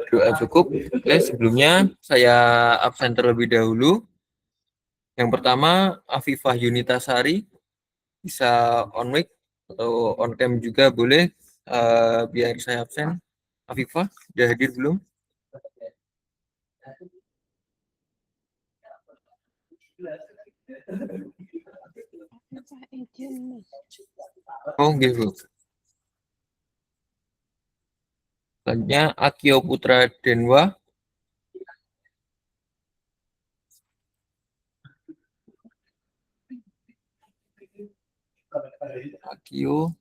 Doa cukup. Oke, sebelumnya saya absen terlebih dahulu. Yang pertama, Afifah Yunitasari, bisa on mic atau on cam juga boleh, biar saya absen. Afifah, sudah hadir belum? Oh, gitu. Selanjutnya, Akio Putra Denwa. Akio.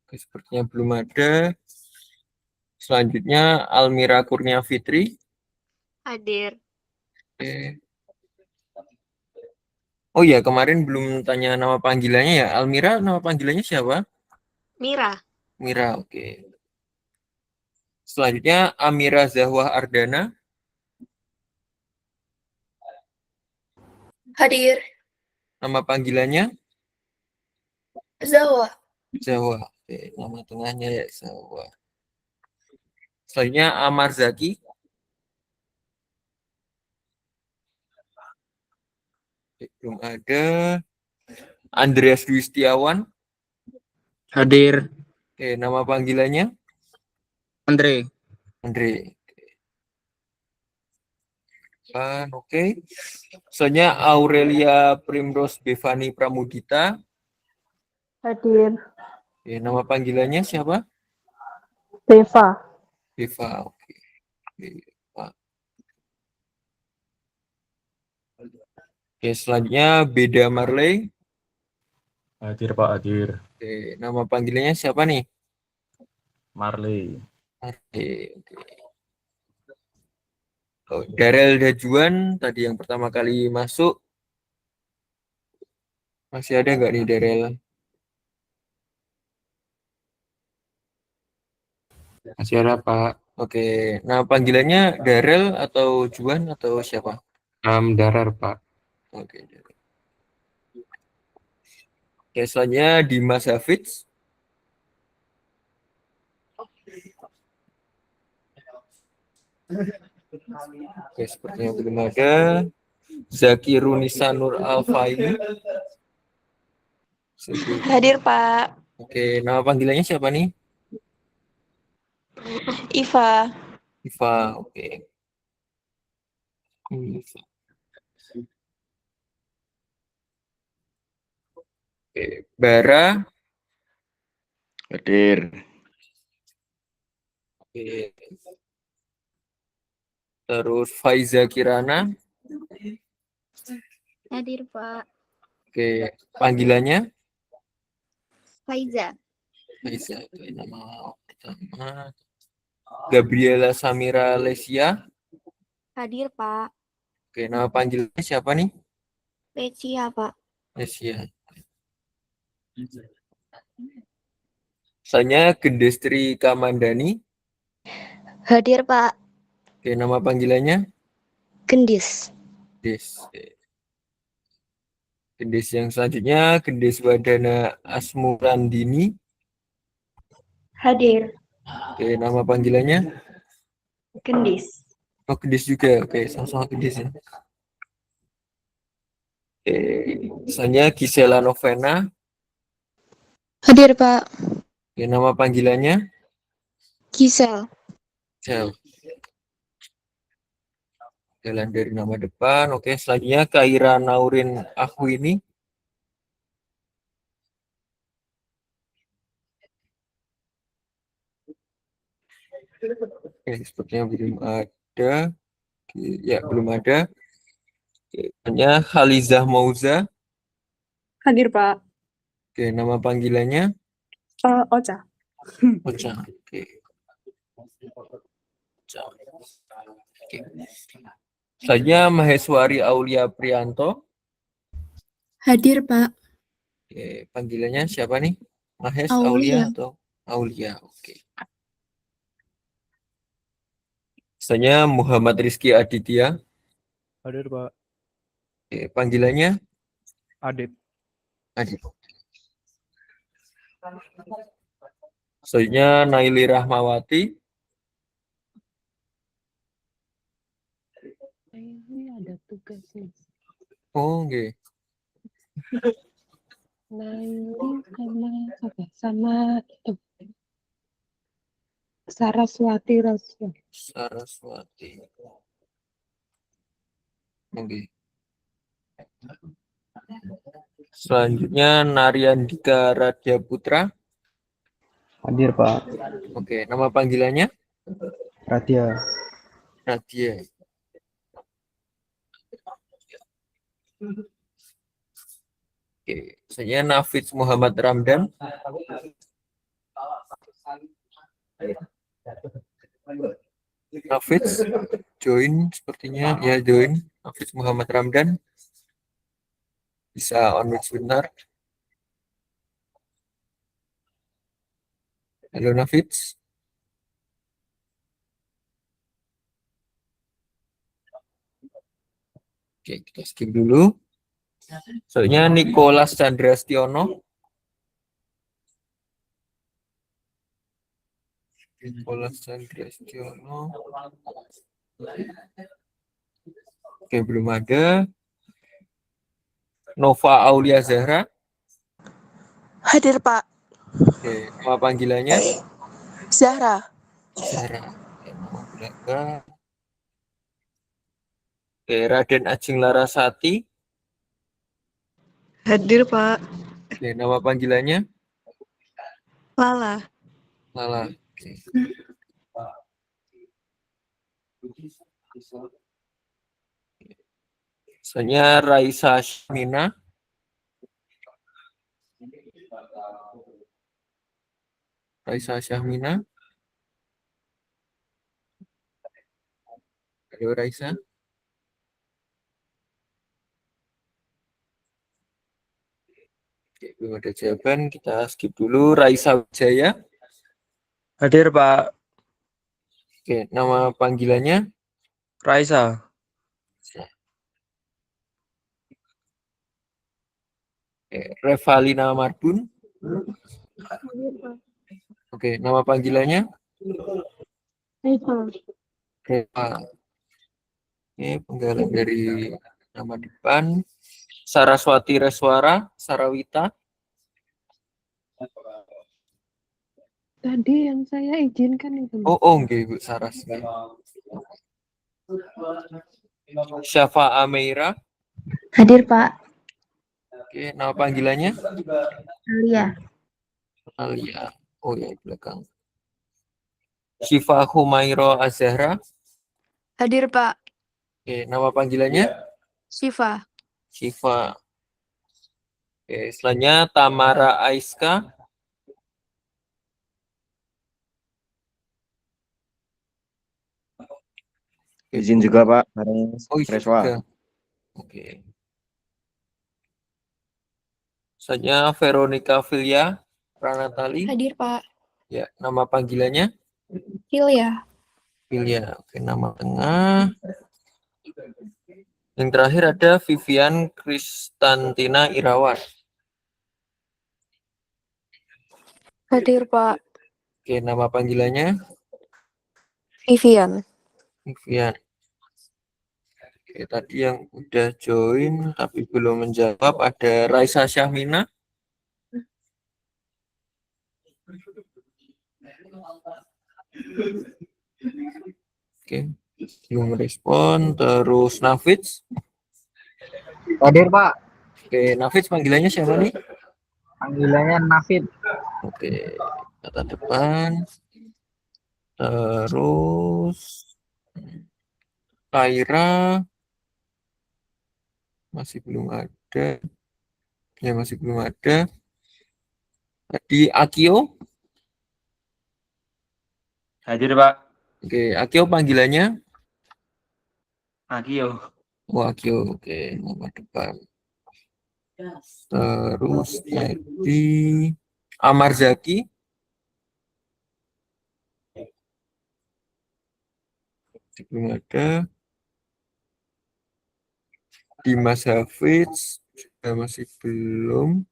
Oke, sepertinya belum ada. Selanjutnya, Almira Kurnia Fitri. Hadir. Oke. Oh iya, kemarin belum tanya nama panggilannya ya. Almira, nama panggilannya siapa? Mira. Mira, oke. Selanjutnya, Amira Zahwah Ardana. Hadir. Nama panggilannya? Zawa. Zahwah. Oke, nama tengahnya ya Zahwah. Selanjutnya, Amar Zaki. Oke, belum ada. Andreas Dwi Setiawan. Hadir. Oke, nama panggilannya? Andre. Andre. Oke. Selanjutnya, Aurelia Primrose Bevani Pramudita. Hadir. Oke, nama panggilannya siapa? Deva. Beva. Oke. Beva. Oke, selanjutnya Beda Marley. Hadir Pak, hadir. Oke, nama panggilannya siapa nih? Marley. Oke. Oh, Darel Dajuan tadi yang pertama kali masuk. Masih ada nggak nih Darel? Masih ada Pak. Oke, nama panggilannya Darel atau Juan atau siapa? Darar Pak. Oke, Darel. Oke, selanjutnya Dimas Hafiz. Oke, sepertinya belum ada. Zaki Runisa Nur Alfaini. Hadir, Pak. Oke, nama panggilannya siapa nih? Iva. Iva, oke. Oke, Bara. Hadir. Oke. Terus Faiza Kirana. Hadir, Pak. Oke, panggilannya? Faiza. Faiza, oke, nama pertama. Gabriela Samira Lesia. Hadir, Pak. Oke, nama panggilannya siapa nih? Lecia, Pak. Lesia. Misalnya Gendestri Kamandani. Hadir, Pak. Oke, nama panggilannya? Gendis. Gendis. Gendis yang selanjutnya, Gendis Wadana Asmurandini. Hadir. Oke, nama panggilannya? Gendis. Oh, Gendis juga. Oke, sama-sama Gendis ya. Oke, misalnya Gisela Novena. Hadir, Pak. Oke, nama panggilannya? Gisel. Gisel. Jalan dari nama depan. Oke, selanjutnya Kaira Naurin Ahwini. Oke, sepertinya belum ada. Oke, ya, belum ada. Oke, selanjutnya Khalizah Mauza. Hadir, Pak. Oke, nama panggilannya? Ocha. Ocha. Oke. Ocha. Oke. Selanjutnya Maheswari Aulia Prianto. Hadir, Pak. Oke, panggilannya siapa nih? Mahes, Aulia. Aulia atau Aulia? Oke. Selanjutnya Muhammad Rizky Aditya. Hadir Pak. Oke, panggilannya? Adit. Adit. Selanjutnya Naili Rahmawati. Ini ada tugas nih. Oh, nggih. Naili sama itu Saraswati Rasya. Saraswati. Oke. Selanjutnya Naryandika Radya Putra. Hadir Pak. Oke, nama panggilannya Radya. Radya. Oke, selanjutnya Nafis Muhammad Ramdan. Nafis join sepertinya ya, join Nafis Muhammad Ramdan. Bisa on mic sebentar. Halo Nafis. Oke, kita skip dulu. Soalnya Nicholas Chandra Stiono. Nicholas Chandra Stiono. Oke, belum ada. Nova Aulia Zahra. Hadir Pak. Oke, nama panggilannya Zahra. Zahra. Oke, nama belakang. Oke, Raden Ajeng Larasati. Hadir Pak. Oke, nama panggilannya Lala. Lala. Oke. Selanjutnya Raisa Syahmina. Raisa Syahmina. Halo Raisa. Oke, belum ada jawaban. Kita skip dulu. Raisa Wijaya. Hadir Pak. Oke, nama panggilannya Raisa. Oke, Revalina Marbun. Oke, nama panggilannya Reva. Oke, penggalan dari nama depan. Saraswati Reswara, Sarawita. Tadi yang saya izinkan itu. Oh, nggih Bu Saras. Syafa Ameira. Hadir Pak. Oke, nama panggilannya Alia. Alia. Oh ya, di belakang. Syifa Humairo Azahra. Hadir Pak. Oke, nama panggilannya Syifa. Syifa. Oke, selanjutnya Tamara Aiska. Izin juga Pak. Oh, iya Reswa. juga. Oke. Selanjutnya Veronica Filia Pranatali. Hadir Pak. Ya, nama panggilannya Hilya. Filia. Oke, nama tengah. Yang terakhir ada Vivian Kristantina Irawan. Hadir Pak. Oke, nama panggilannya Vivian. Vivian. Oke, tadi yang udah join tapi belum menjawab ada Raisa Syahmina. Oke, belum respon. Terus Nafis. Hadir Pak. Oke, Nafis panggilannya siapa nih? Panggilannya Nafid. Oke, kata depan. Terus Kaira masih belum ada. Ya, masih belum ada. Tadi Akio. Hadir Pak. Oke, Akio panggilannya. Akio. Oh, Akio. Oke, nama depan. Terus tadi Amar Zaki. Belum ada. Dimas Hafiz juga masih belum.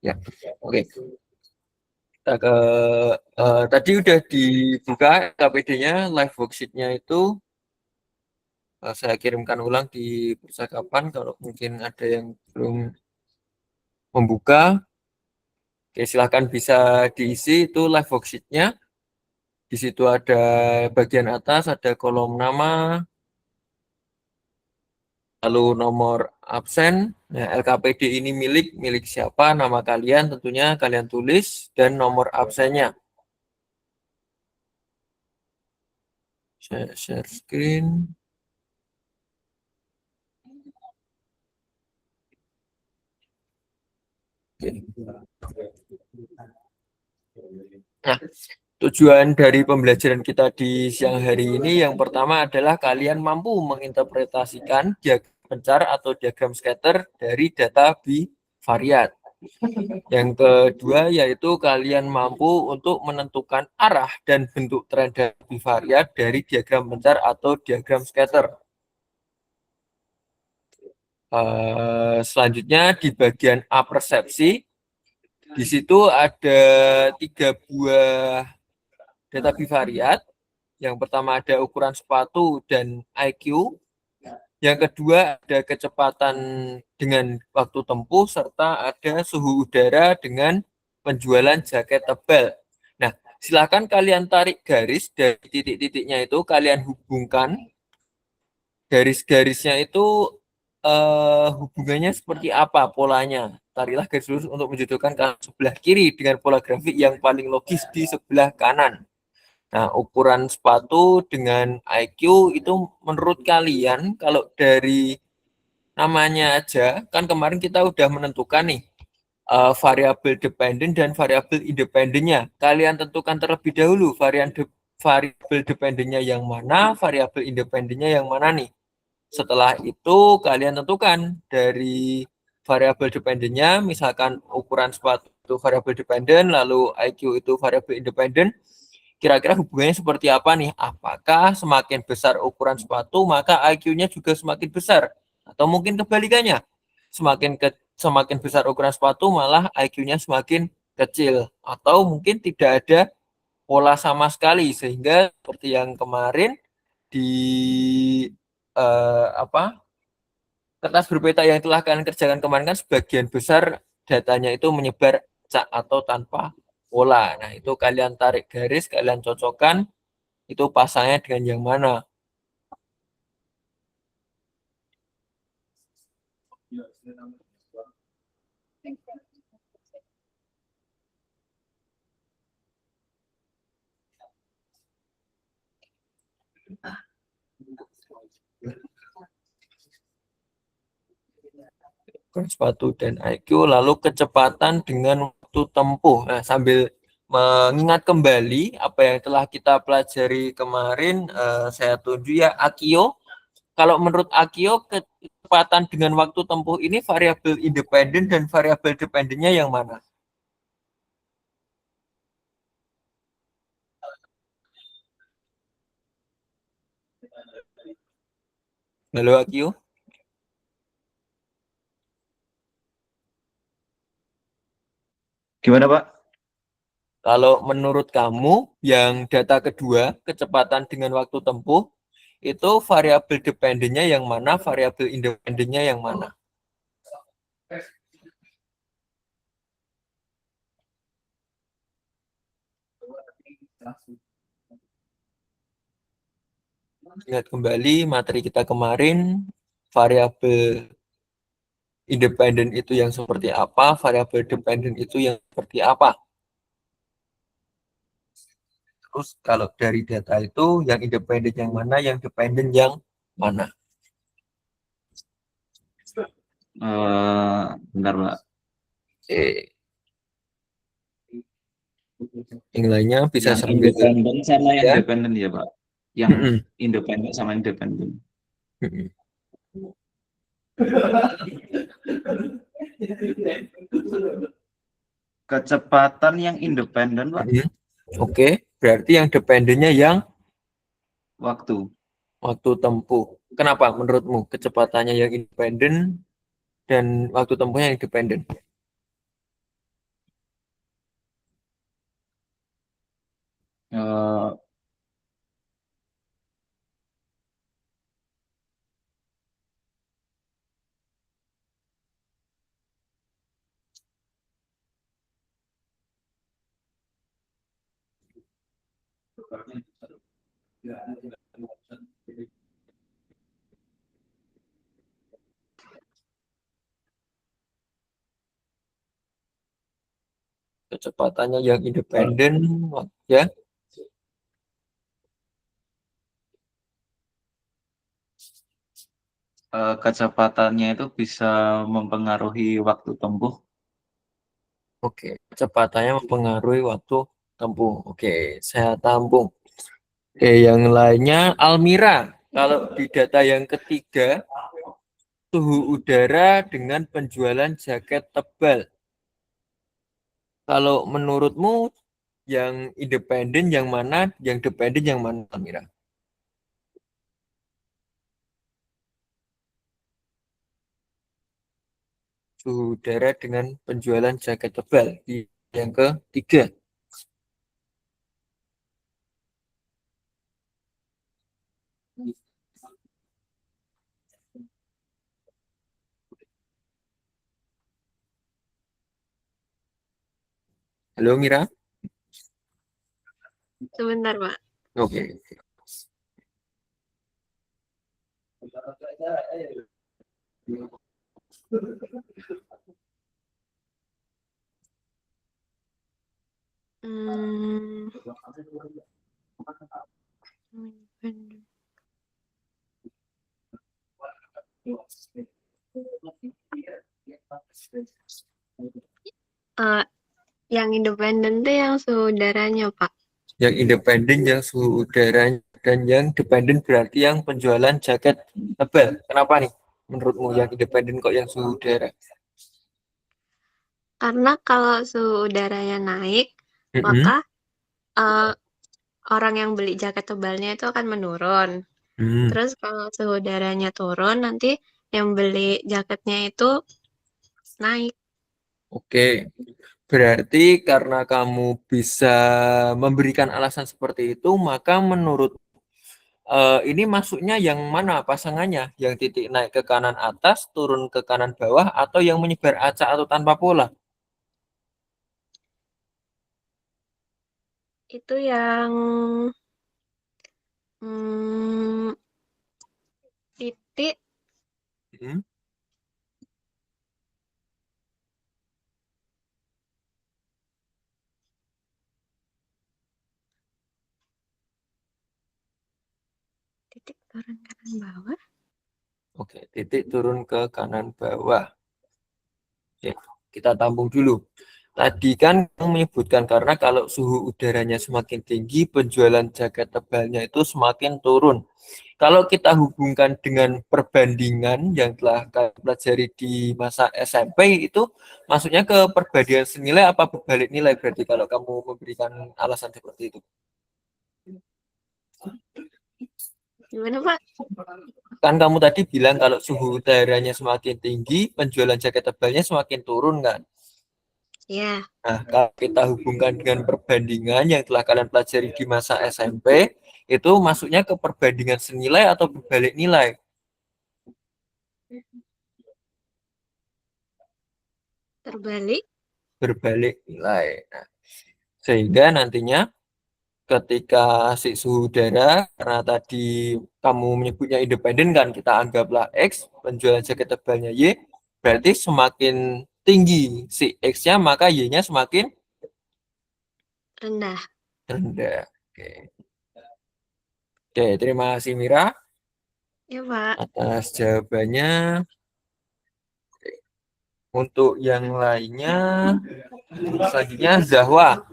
Ya, oke. Kita ke tadi udah dibuka KPD-nya, live worksheet-nya itu saya kirimkan ulang di percakapan kalau mungkin ada yang belum membuka. Oke, silahkan bisa diisi itu live worksheet-nya. Di situ ada bagian atas, ada kolom nama, lalu nomor absen. Nah, LKPD ini milik siapa, nama kalian tentunya kalian tulis, dan nomor absennya. Saya share screen. Nah, tujuan dari pembelajaran kita di siang hari ini yang pertama adalah kalian mampu menginterpretasikan diagram pencar atau diagram scatter dari data bivariat. Yang kedua yaitu kalian mampu untuk menentukan arah dan bentuk tren data bivariat dari diagram pencar atau diagram scatter. Selanjutnya di bagian apersepsi, di situ ada 3 buah data bivariat. Yang pertama ada ukuran sepatu dan IQ. Yang kedua ada kecepatan dengan waktu tempuh serta ada suhu udara dengan penjualan jaket tebal. Nah, silakan kalian tarik garis dari titik-titiknya itu, kalian hubungkan. Garis-garisnya itu hubungannya seperti apa polanya. Tariklah garis lurus untuk menjodohkan kanan sebelah kiri dengan pola grafik yang paling logis di sebelah kanan. Nah, ukuran sepatu dengan IQ itu menurut kalian kalau dari namanya aja, kan kemarin kita udah menentukan nih variabel dependen dan variabel independennya. Kalian tentukan terlebih dahulu variabel dependennya yang mana, variabel independennya yang mana nih. Setelah itu kalian tentukan dari variabel dependennya, misalkan ukuran sepatu itu variabel dependen, lalu IQ itu variabel independen. Kira-kira hubungannya seperti apa nih? Apakah semakin besar ukuran sepatu, maka IQ-nya juga semakin besar? Atau mungkin kebalikannya, semakin besar ukuran sepatu, malah IQ-nya semakin kecil? Atau mungkin tidak ada pola sama sekali, sehingga seperti yang kemarin di kertas berpeta yang telah kalian kerjakan kemarin kan sebagian besar datanya itu menyebar acak atau tanpa pola. Nah, itu kalian tarik garis, kalian cocokkan, itu pasangnya dengan yang mana. Sepatu dan IQ, lalu kecepatan dengan waktu tempuh. Nah, sambil mengingat kembali apa yang telah kita pelajari kemarin, saya tunjuk ya Akio. Kalau menurut Akio, kecepatan dengan waktu tempuh ini variabel independen dan variabel dependennya yang mana? Halo Akio. Gimana, Pak? Kalau menurut kamu, yang data kedua, kecepatan dengan waktu tempuh, itu variabel dependennya yang mana, variabel independennya yang mana? Ingat kembali materi kita kemarin, variabel independen itu yang seperti apa, variabel dependen itu yang seperti apa. Terus kalau dari data itu yang independen yang mana, yang dependen yang mana? Bentar, Pak. Yang lainnya bisa Yang sambil independen sama yang ya. dependen ya, Pak. Yang independen sama independen. Kecepatan yang independen, Pak. Oke, berarti yang dependennya yang Waktu. waktu tempuh. Kenapa menurutmu kecepatannya yang independen dan waktu tempuhnya yang independen? Kecepatannya yang independen, ya. Kecepatannya itu bisa mempengaruhi waktu tempuh. Oke, kecepatannya mempengaruhi waktu tempuh. Oke, saya tampung. Oke, yang lainnya Almira. Kalau di data yang ketiga, suhu udara dengan penjualan jaket tebal. Kalau menurutmu yang independen yang mana, yang dependen yang mana, Almira? Suhu udara dengan penjualan jaket tebal di yang ketiga. Halo Mira. Sebentar, Pak. Oke. Hmm, yang independen tuh yang saudaranya, Pak. Yang independen yang suhu udaranya, dan yang dependen berarti yang penjualan jaket tebal. Kenapa nih menurutmu yang independen kok yang suhu udara? Karena kalau suhu udaranya naik, maka orang yang beli jaket tebalnya itu akan menurun. Terus kalau suhu udaranya turun, nanti yang beli jaketnya itu naik. Oke, berarti karena kamu bisa memberikan alasan seperti itu, maka menurut ini masuknya yang mana pasangannya? Yang titik naik ke kanan atas, turun ke kanan bawah, atau yang menyebar acak atau tanpa pola? Itu yang hmm, titik Hmm. titik turun kanan bawah. Oke, titik turun ke kanan bawah. Oke, kita tampung dulu. Tadi kan kamu menyebutkan karena kalau suhu udaranya semakin tinggi, penjualan jaket tebalnya itu semakin turun. Kalau kita hubungkan dengan perbandingan yang telah kalian pelajari di masa SMP, itu maksudnya ke perbandingan senilai apa berbalik nilai berarti kalau kamu memberikan alasan seperti itu? Gimana, Pak? Kan kamu tadi bilang kalau suhu udaranya semakin tinggi, penjualan jaket tebalnya semakin turun kan? Ya, Nah, kalau kita hubungkan dengan perbandingan yang telah kalian pelajari di masa SMP, itu masuknya ke perbandingan senilai atau berbalik nilai? terbalik. Berbalik nilai. Nah, sehingga nantinya ketika si suhu udara, karena tadi kamu menyebutnya independen kan, kita anggaplah X, penjualan jaket tebalnya Y, berarti semakin tinggi si X-nya, maka Y-nya semakin Rendah. rendah. Oke. Oke, terima kasih Mira Ya, Pak. atas jawabannya. Untuk yang lainnya, selanjutnya Zahwa.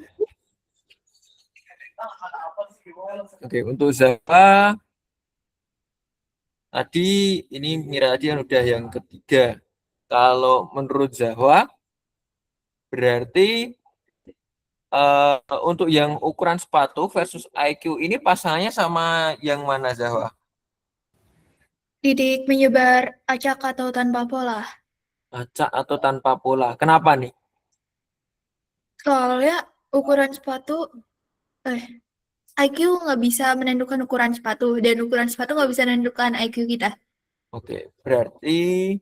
Oke, untuk Zahwa, tadi ini Mira tadi yang udah yang ketiga. Kalau menurut Zahwa, berarti untuk yang ukuran sepatu versus IQ ini pasangannya sama yang mana Zahwa? Titik menyebar acak atau tanpa pola. Acak atau tanpa pola? Kenapa nih? Soalnya ukuran sepatu, IQ nggak bisa menentukan ukuran sepatu, dan ukuran sepatu nggak bisa menentukan IQ kita. Oke, berarti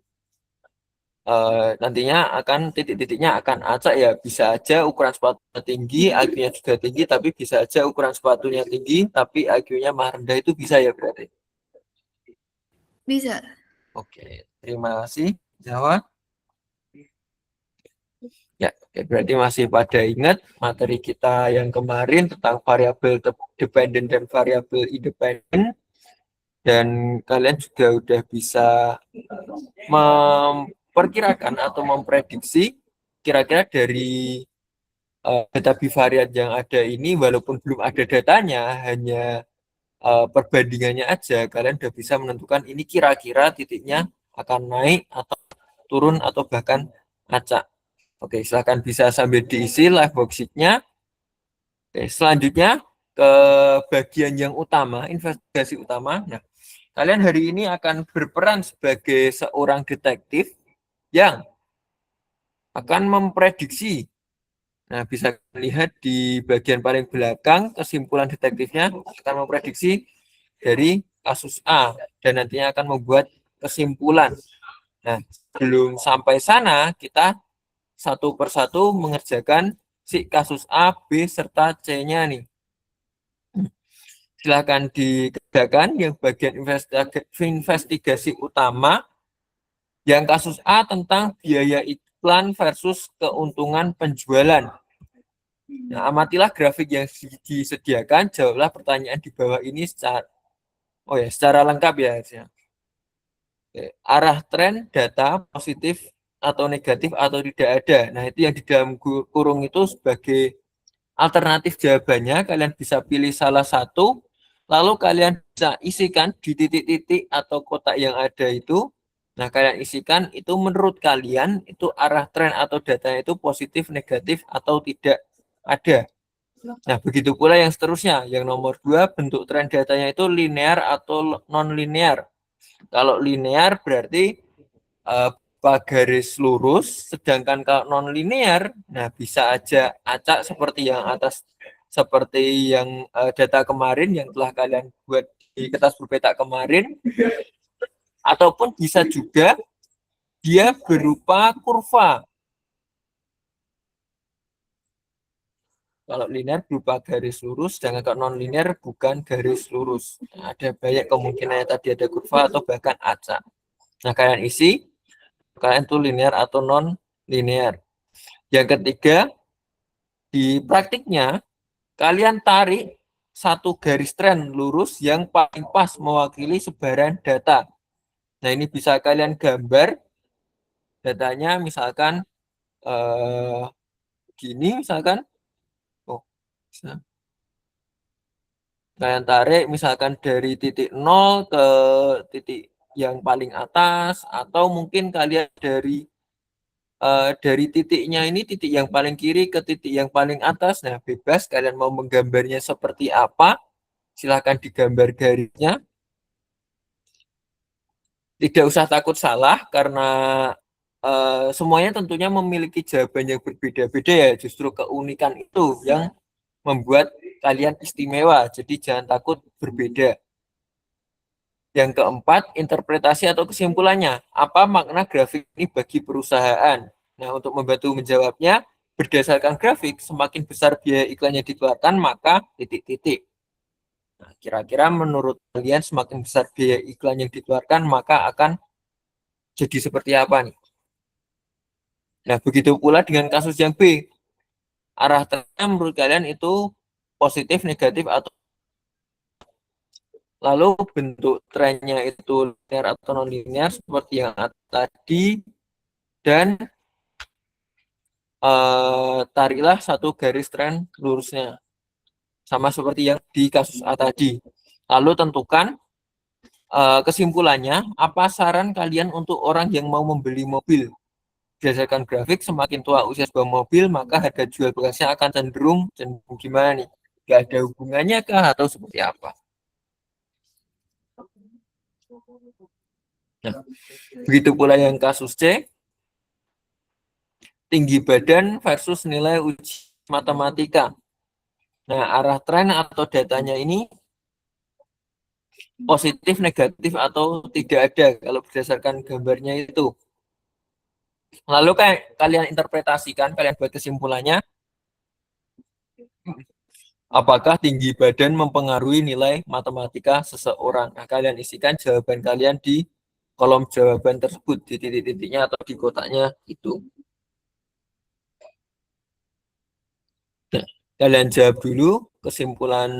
nantinya akan titik-titiknya akan acak ya, bisa aja ukuran sepatunya tinggi, IQ-nya juga tinggi, tapi bisa aja ukuran sepatunya tinggi, tapi IQ-nya malah rendah, itu bisa ya berarti. Bisa. Oke, terima kasih jawab. Ya, oke, berarti masih pada ingat materi kita yang kemarin tentang variabel dependen dan variabel independen, dan kalian juga udah bisa memperkirakan atau memprediksi kira-kira dari data bivariat yang ada ini, walaupun belum ada datanya, hanya perbandingannya aja, kalian udah bisa menentukan ini kira-kira titiknya akan naik atau turun atau bahkan acak. Oke, silahkan bisa sambil diisi live worksheet-nya. Oke, selanjutnya ke bagian yang utama, investigasi utama. Nah, kalian hari ini akan berperan sebagai seorang detektif yang akan memprediksi. Nah, bisa lihat di bagian paling belakang, kesimpulan detektifnya akan memprediksi dari kasus A dan nantinya akan membuat kesimpulan. Nah, belum sampai sana, kita satu persatu mengerjakan si kasus A, B, serta C-nya nih. Silahkan dikerjakan yang bagian investigasi utama. Yang kasus A tentang biaya iklan versus keuntungan penjualan. Nah, amatilah grafik yang disediakan, jawablah pertanyaan di bawah ini secara lengkap ya. Oke, arah tren data positif atau negatif atau tidak ada. Nah, itu yang di dalam kurung itu sebagai alternatif jawabannya. Kalian bisa pilih salah satu, lalu kalian bisa isikan di titik-titik atau kotak yang ada itu. Nah, kalian isikan itu menurut kalian itu arah tren atau datanya itu positif, negatif, atau tidak ada. Nah, begitu pula yang seterusnya. Yang nomor 2, bentuk tren datanya itu linear atau non-linear. Kalau linear berarti garis lurus, sedangkan kalau non-linear, nah bisa aja acak seperti yang atas, seperti yang data kemarin yang telah kalian buat di kertas berpetak kemarin, ataupun bisa juga dia berupa kurva. Kalau linear berupa garis lurus, sedangkan kalau non-linear bukan garis lurus. Nah, ada banyak kemungkinannya, tadi ada kurva atau bahkan acak. Nah, kalian isi kalian tuh linear atau non linear. Yang ketiga, di praktiknya kalian tarik satu garis tren lurus yang paling pas mewakili sebaran data. Nah, ini bisa kalian gambar datanya, misalkan gini, misalkan bisa. Kalian tarik misalkan dari titik 0 ke titik yang paling atas, atau mungkin kalian dari titiknya ini, titik yang paling kiri ke titik yang paling atas. Nah, bebas kalian mau menggambarnya seperti apa, silahkan digambar garisnya. Tidak usah takut salah, karena semuanya tentunya memiliki jawaban yang berbeda-beda ya. Justru keunikan itu yang membuat kalian istimewa, jadi jangan takut berbeda. Yang keempat, interpretasi atau kesimpulannya. Apa makna grafik ini bagi perusahaan? Nah, untuk membantu menjawabnya, berdasarkan grafik, semakin besar biaya iklan yang dikeluarkan, maka titik-titik. Nah, kira-kira menurut kalian semakin besar biaya iklan yang dikeluarkan, maka akan jadi seperti apa nih? Nah, begitu pula dengan kasus yang B. Arah trennya menurut kalian itu positif, negatif, atau lalu bentuk trennya itu linear atau non-linear seperti yang tadi, dan tariklah satu garis tren lurusnya sama seperti yang di kasus A tadi. Lalu tentukan kesimpulannya, apa saran kalian untuk orang yang mau membeli mobil? Berdasarkan grafik, semakin tua usia sebuah mobil, maka harga jual bekasnya akan cenderung gimana nih? Gak ada hubungannya kah atau seperti apa? Nah, begitu pula yang kasus C, tinggi badan versus nilai uji matematika. Nah, arah tren atau datanya ini positif, negatif, atau tidak ada kalau berdasarkan gambarnya itu. Lalu kayak kalian interpretasikan, kalian buat kesimpulannya, apakah tinggi badan mempengaruhi nilai matematika seseorang? Nah, kalian isikan jawaban kalian di kolom jawaban tersebut, di titik-titiknya atau di kotaknya itu. Nah, kalian jawab dulu kesimpulan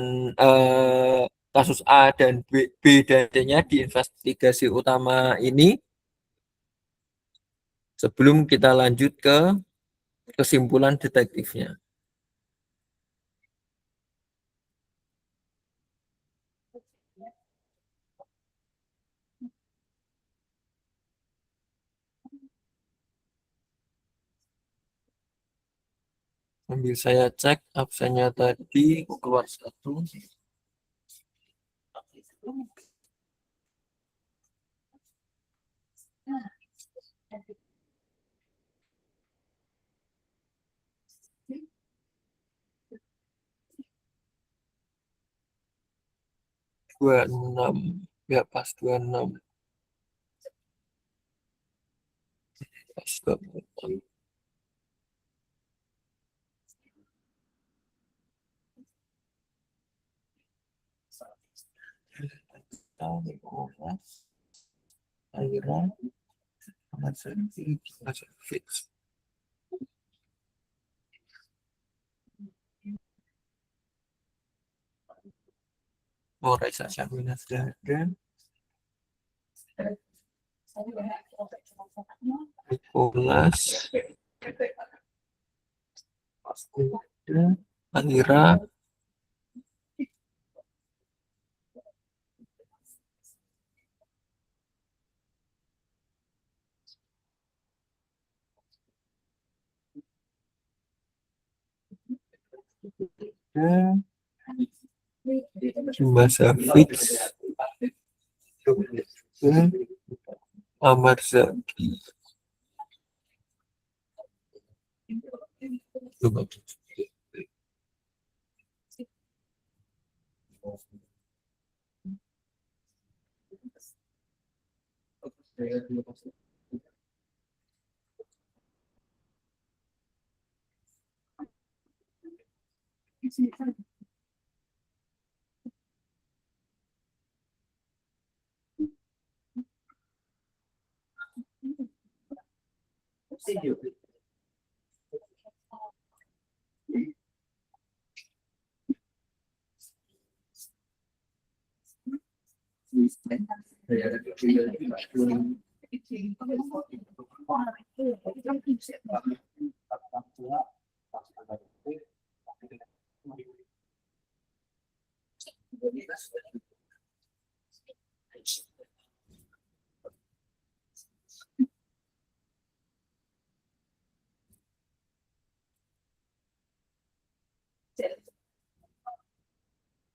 kasus A dan B dan C-nya di investigasi utama ini. Sebelum kita lanjut ke kesimpulan detektifnya. Sambil saya cek absennya tadi keluar 1. Dua enam, ya pas 26. Pas 26. Akhirnya fix. Raisa Syamina sudah ada. Nicholas. Anira. Mas Hafiz. Amar Zaki.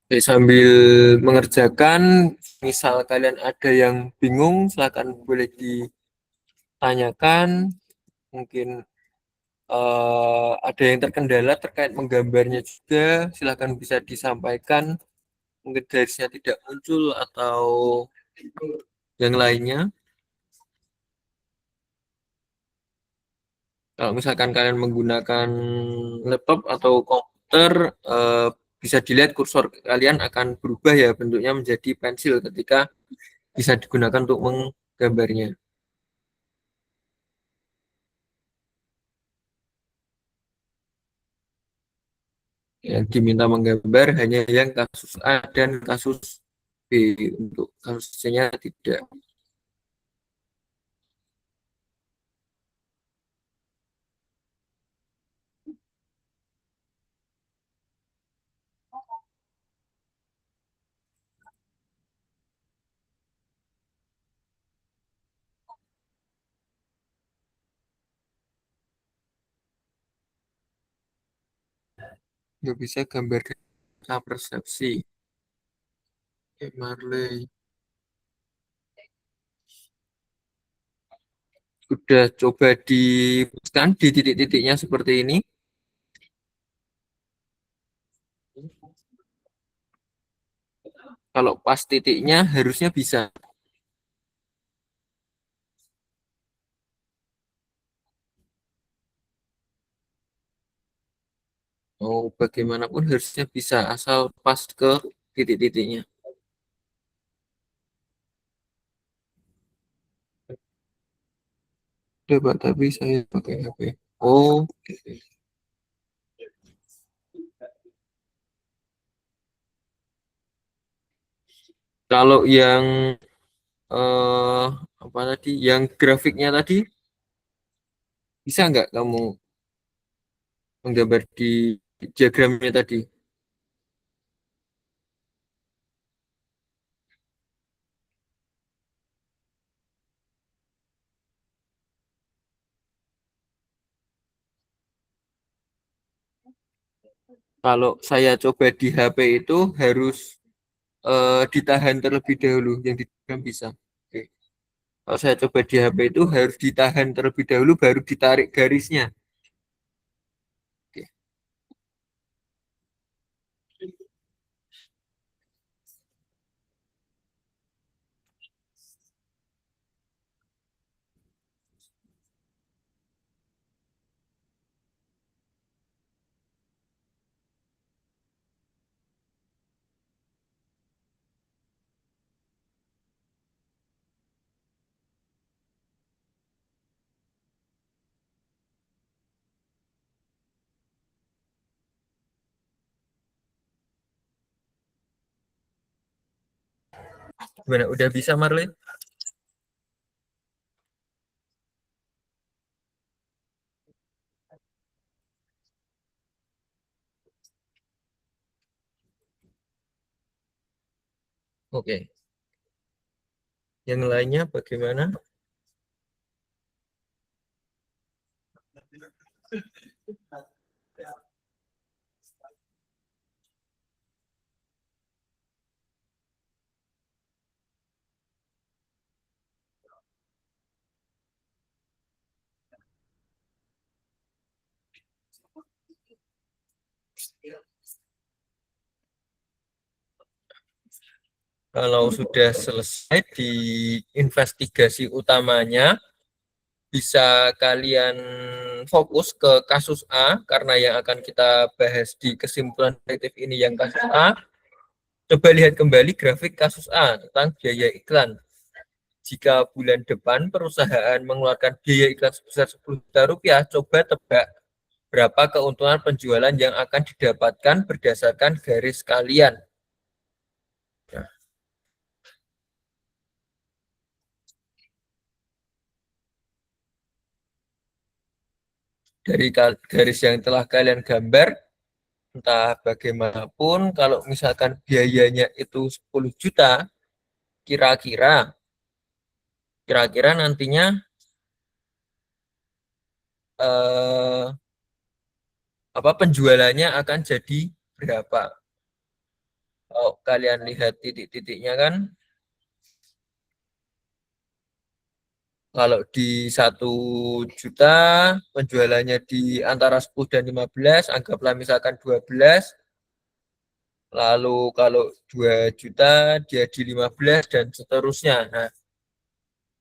Oke, sambil mengerjakan, misal kalian ada yang bingung, silakan boleh ditanyakan. Mungkin ada yang terkendala terkait menggambarnya juga, silakan bisa disampaikan. Mungkin garisnya tidak muncul atau yang lainnya. Kalau misalkan kalian menggunakan laptop atau komputer, bisa dilihat kursor kalian akan berubah ya bentuknya menjadi pensil ketika bisa digunakan untuk menggambarnya. Yang diminta menggambar hanya yang kasus A dan kasus B, untuk kasus C-nya tidak. Nggak bisa gambar data persepsi. Marley. Sudah coba dibuskan di titik-titiknya seperti ini. Kalau pas titiknya harusnya bisa. mau bagaimanapun harusnya bisa, asal pas ke titik-titiknya. Coba, tapi saya pakai HP. Oh, kalau yang apa tadi, yang grafiknya tadi, bisa nggak kamu menggambar di diagramnya tadi? Kalau saya coba di HP itu harus ditahan terlebih dahulu, yang di diagram bisa. Oke. Kalau saya coba di HP itu harus ditahan terlebih dahulu, baru ditarik garisnya. Oke. Gimana? Udah bisa, Marlin? Oke. Yang lainnya bagaimana? Kalau sudah selesai di investigasi utamanya, bisa kalian fokus ke kasus A, karena yang akan kita bahas di kesimpulan detektif ini yang kasus A. Coba lihat kembali grafik kasus A tentang biaya iklan. Jika bulan depan perusahaan mengeluarkan biaya iklan sebesar 10 juta rupiah, coba tebak berapa keuntungan penjualan yang akan didapatkan berdasarkan garis kalian. Dari garis yang telah kalian gambar, entah bagaimanapun, kalau misalkan biayanya itu 10 juta, kira-kira nantinya penjualannya akan jadi berapa? Kalau kalian lihat titik-titiknya kan, kalau di 1 juta penjualannya di antara 10 dan 15, anggaplah misalkan 12. Lalu kalau 2 juta dia di 15 dan seterusnya. Nah,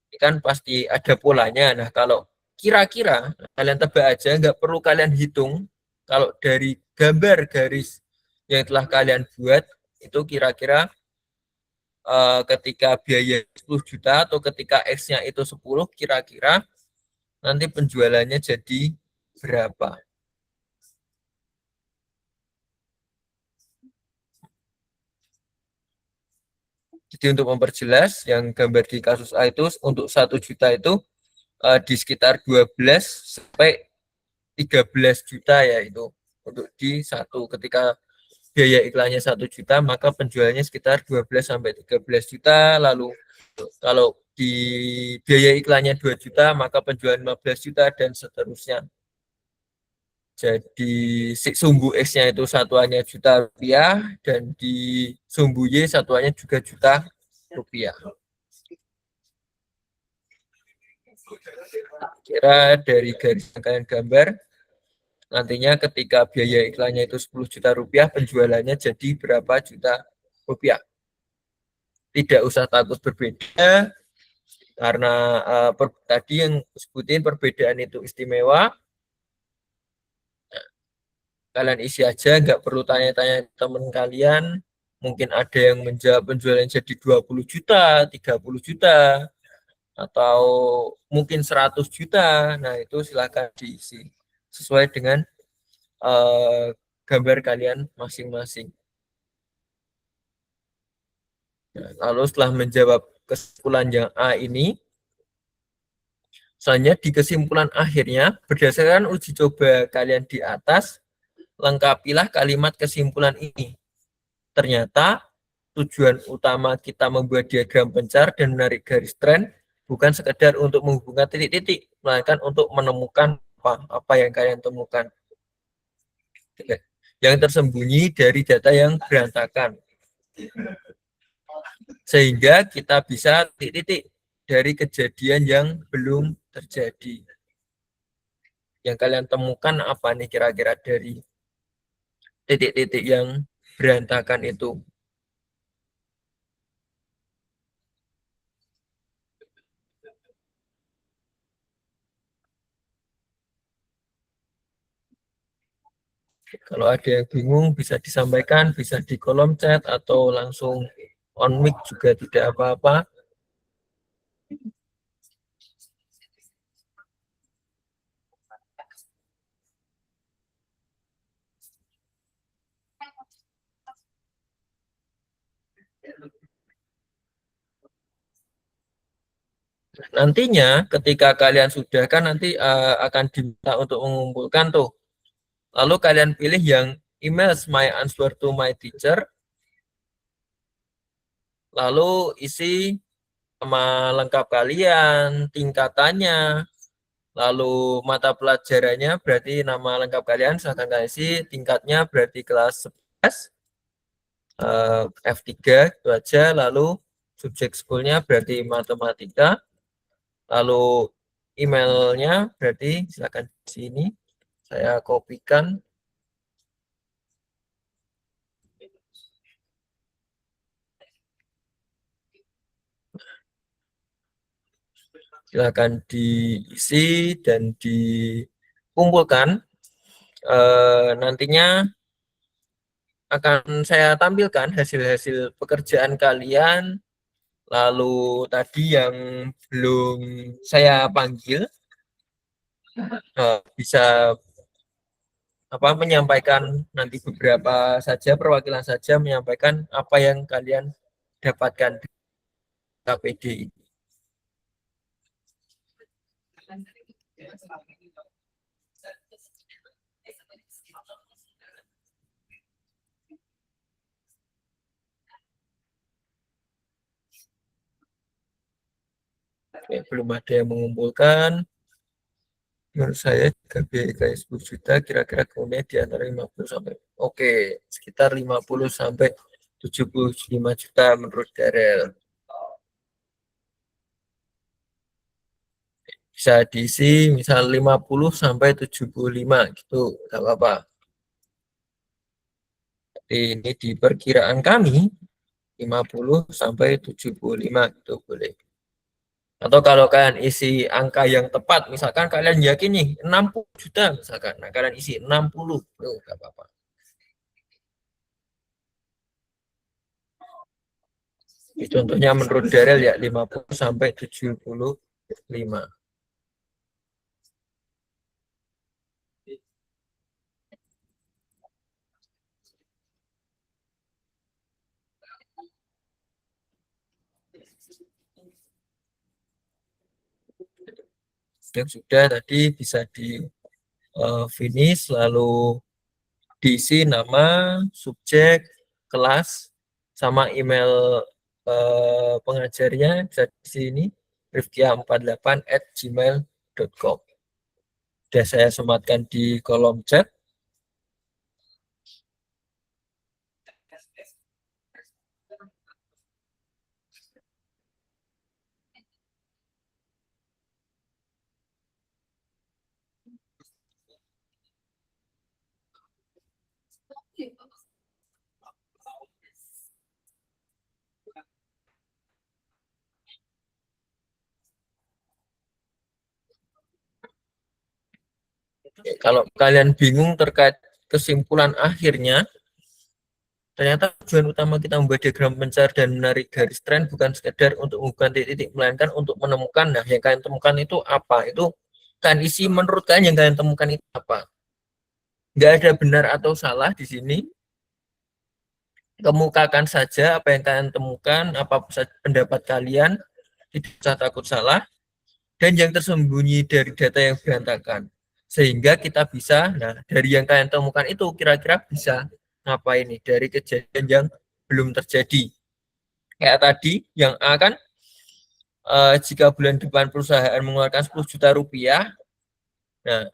ini kan pasti ada polanya. Nah, kalau kira-kira kalian tebak aja, nggak perlu kalian hitung. Kalau dari gambar garis yang telah kalian buat, itu kira-kira ketika biaya 10 juta atau ketika X-nya itu 10, kira-kira nanti penjualannya jadi berapa. Jadi untuk memperjelas, yang gambar di kasus A itu untuk 1 juta itu di sekitar 12 sampai 13 juta ya itu. Untuk di satu, ketika biaya iklannya 1 juta, maka penjualannya sekitar 12 sampai 13 juta. Lalu kalau di biaya iklannya 2 juta, maka penjualan 15 juta dan seterusnya. Jadi sumbu X-nya itu satuannya juta rupiah dan di sumbu Y satuannya juga juta rupiah. Kira dari garis yang kalian gambar, nantinya ketika biaya iklannya itu 10 juta rupiah, penjualannya jadi berapa juta rupiah. Tidak usah takut berbeda, karena tadi yang sebutin perbedaan itu istimewa. kalian isi aja, nggak perlu tanya-tanya teman kalian. Mungkin ada yang menjawab penjualan jadi 20 juta, 30 juta, atau mungkin 100 juta. Nah, itu silakan diisi sesuai dengan gambar kalian masing-masing. Nah, lalu setelah menjawab kesimpulan yang A ini, selanjutnya di kesimpulan akhirnya, berdasarkan uji coba kalian di atas, lengkapilah kalimat kesimpulan ini. Ternyata tujuan utama kita membuat diagram pencar dan menarik garis tren bukan sekedar untuk menghubungkan titik-titik, melainkan untuk menemukan apa yang kalian temukan yang tersembunyi dari data yang berantakan, sehingga kita bisa titik-titik dari kejadian yang belum terjadi. Yang kalian temukan apa nih kira-kira dari titik-titik yang berantakan itu? Kalau ada yang bingung bisa disampaikan, bisa di kolom chat atau langsung on mic juga tidak apa-apa. Nantinya ketika kalian sudah kan nanti akan diminta untuk mengumpulkan tuh. Lalu kalian pilih yang email my answer to my teacher. Lalu isi nama lengkap kalian, tingkatannya, lalu mata pelajarannya berarti nama lengkap kalian silahkan isi, tingkatnya berarti kelas 11, F3 itu aja, lalu subjek schoolnya berarti matematika, lalu emailnya berarti silakan di sini saya kopikan. Silakan diisi dan dikumpulkan. Nantinya akan saya tampilkan hasil-hasil pekerjaan kalian. Lalu tadi yang belum saya panggil bisa menyampaikan nanti beberapa saja perwakilan saja menyampaikan apa yang kalian dapatkan di KPD ini. Oke, belum ada yang mengumpulkan. Menurut saya KPI 10 juta kira-kira kemudian di antara 50 sampai sekitar 50 sampai 75 juta menurut Darel. Bisa diisi misal 50 sampai 75 gitu, enggak apa-apa. Ini di perkiraan kami 50 sampai 75 gitu boleh. Atau kalau kalian isi angka yang tepat, misalkan kalian yakini 60 juta misalkan, nah kalian isi 60, enggak apa-apa. Ini contohnya menurut Darel ya 50 sampai 75. Yang sudah tadi bisa di finish, lalu diisi nama, subjek, kelas, sama email pengajarnya bisa di sini rifkia48@gmail.com. Sudah saya sematkan di kolom chat. Kalau kalian bingung terkait kesimpulan akhirnya, ternyata tujuan utama kita membuat diagram pencari dan menarik garis tren bukan sekedar untuk mengukur titik-titik, melainkan untuk menemukan, nah yang kalian temukan itu apa, itu kan isi menurut kalian yang kalian temukan itu apa. Nggak ada benar atau salah di sini, kemukakan saja apa yang kalian temukan, apa pendapat kalian, tidak usah takut salah, dan yang tersembunyi dari data yang berantakan. Sehingga kita bisa, nah dari yang kalian temukan itu kira-kira bisa ngapain nih dari kejadian yang belum terjadi. Kayak tadi, yang A kan, jika bulan depan perusahaan mengeluarkan 10 juta rupiah, nah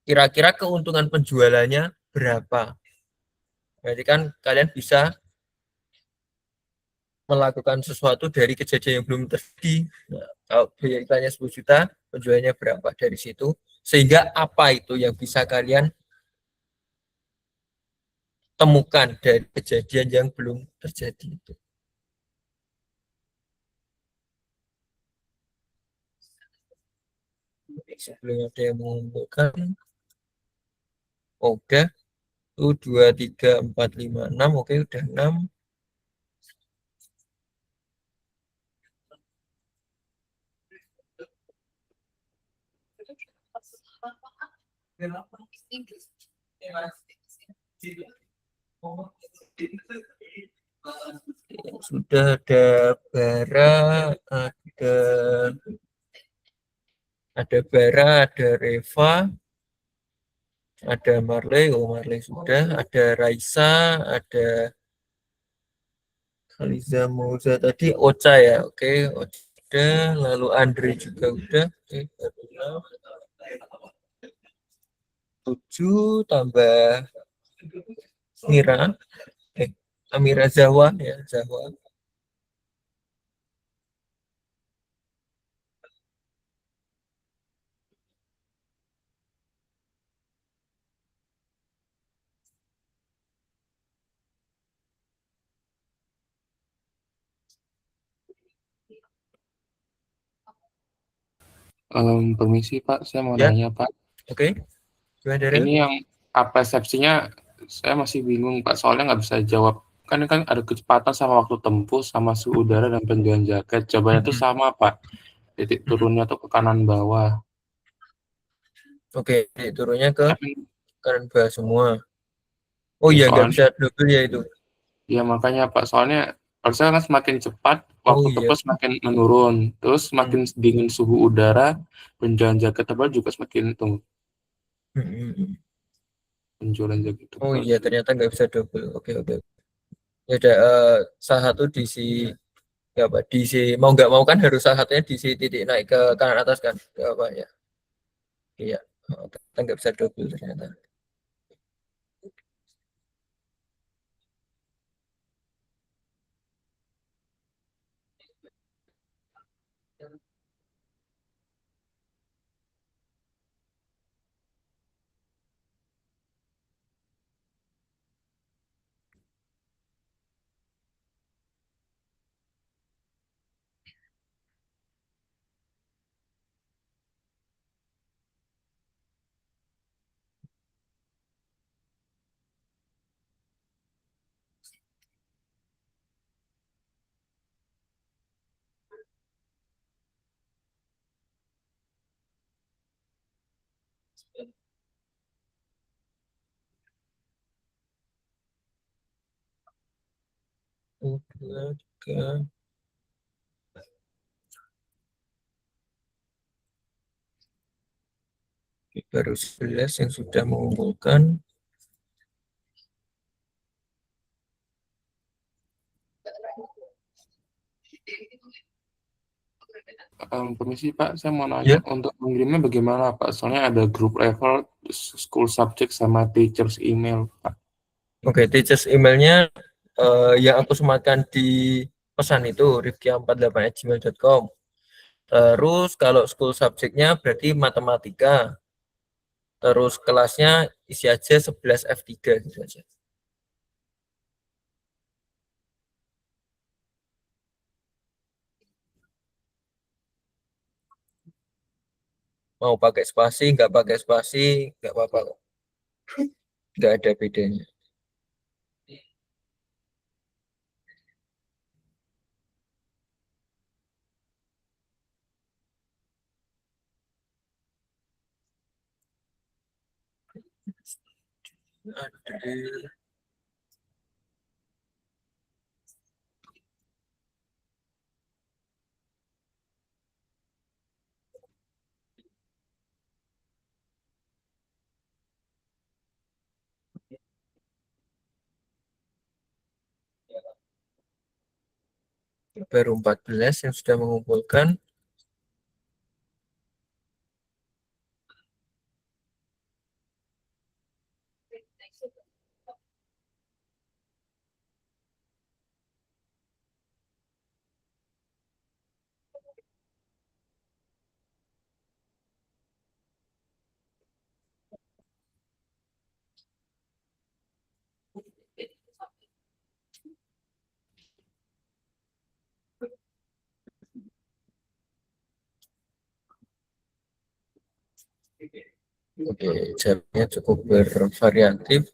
kira-kira keuntungan penjualannya berapa? Berarti kan kalian bisa melakukan sesuatu dari kejadian yang belum terjadi. Nah, kalau biaya iklannya 10 juta, penjualannya berapa dari situ? Sehingga apa itu yang bisa kalian temukan dari kejadian yang belum terjadi itu. Sebelum ada yang mengumpulkan, oke, itu 2, 3, 4, 5, 6, oke, udah 6. Sudah ada Bara, ada Bara, ada Reva, ada Marley, oh Marley sudah, ada Raisa, ada Khaliza Mauza tadi, Ocha ya, oke, Ocha udah, lalu Andre juga udah, oke, 7 tambah Mira, Amira Zahwa ya, Zahwa. Permisi Pak, saya mau Ya. nanya Pak. Oke, gimana Daryl? Ini yang persepsinya saya masih bingung Pak, soalnya nggak bisa jawab. Kan ada kecepatan sama waktu tempuh, sama suhu udara dan penjualan jaket. Jawabannya itu sama Pak. Titik turunnya tuh ke kanan bawah. Oke, turunnya ke Tapi, kanan bawah semua. Oh ya iya, nggak bisa soalnya, double ya itu. ya makanya Pak, soalnya harusnya kan semakin cepat, Oh waktu iya. tempuh semakin menurun. Terus semakin dingin suhu udara, penjualan jaket tebal juga semakin penjualan jaket tebal. Oh iya, ternyata nggak bisa double. Oke, oke. Ya udah, salah satu diisi ya apa? Diisi mau nggak mau kan harus salah satunya diisi titik naik ke kanan atas kan? Ke apa ya? Iya, ternyata nggak bisa double ternyata. Dua, tiga. Baru 11 yang sudah mengumpulkan. Permisi Pak, saya mau nanya untuk mengirimnya bagaimana Pak? Soalnya ada group level, school subject, sama teachers email Pak. Oke, teachers emailnya yang aku sematkan di pesan itu rifki48@gmail.com. Terus kalau school subjeknya berarti matematika. Terus kelasnya isi aja 11 F3 gitu aja. Mau pakai spasi, nggak pakai spasi, nggak apa-apa. nggak ada bedanya. Adil. Baru 14 yang sudah mengumpulkan. Oke, jawabnya cukup bervariatif.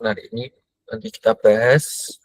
Nah, ini nanti kita bahas.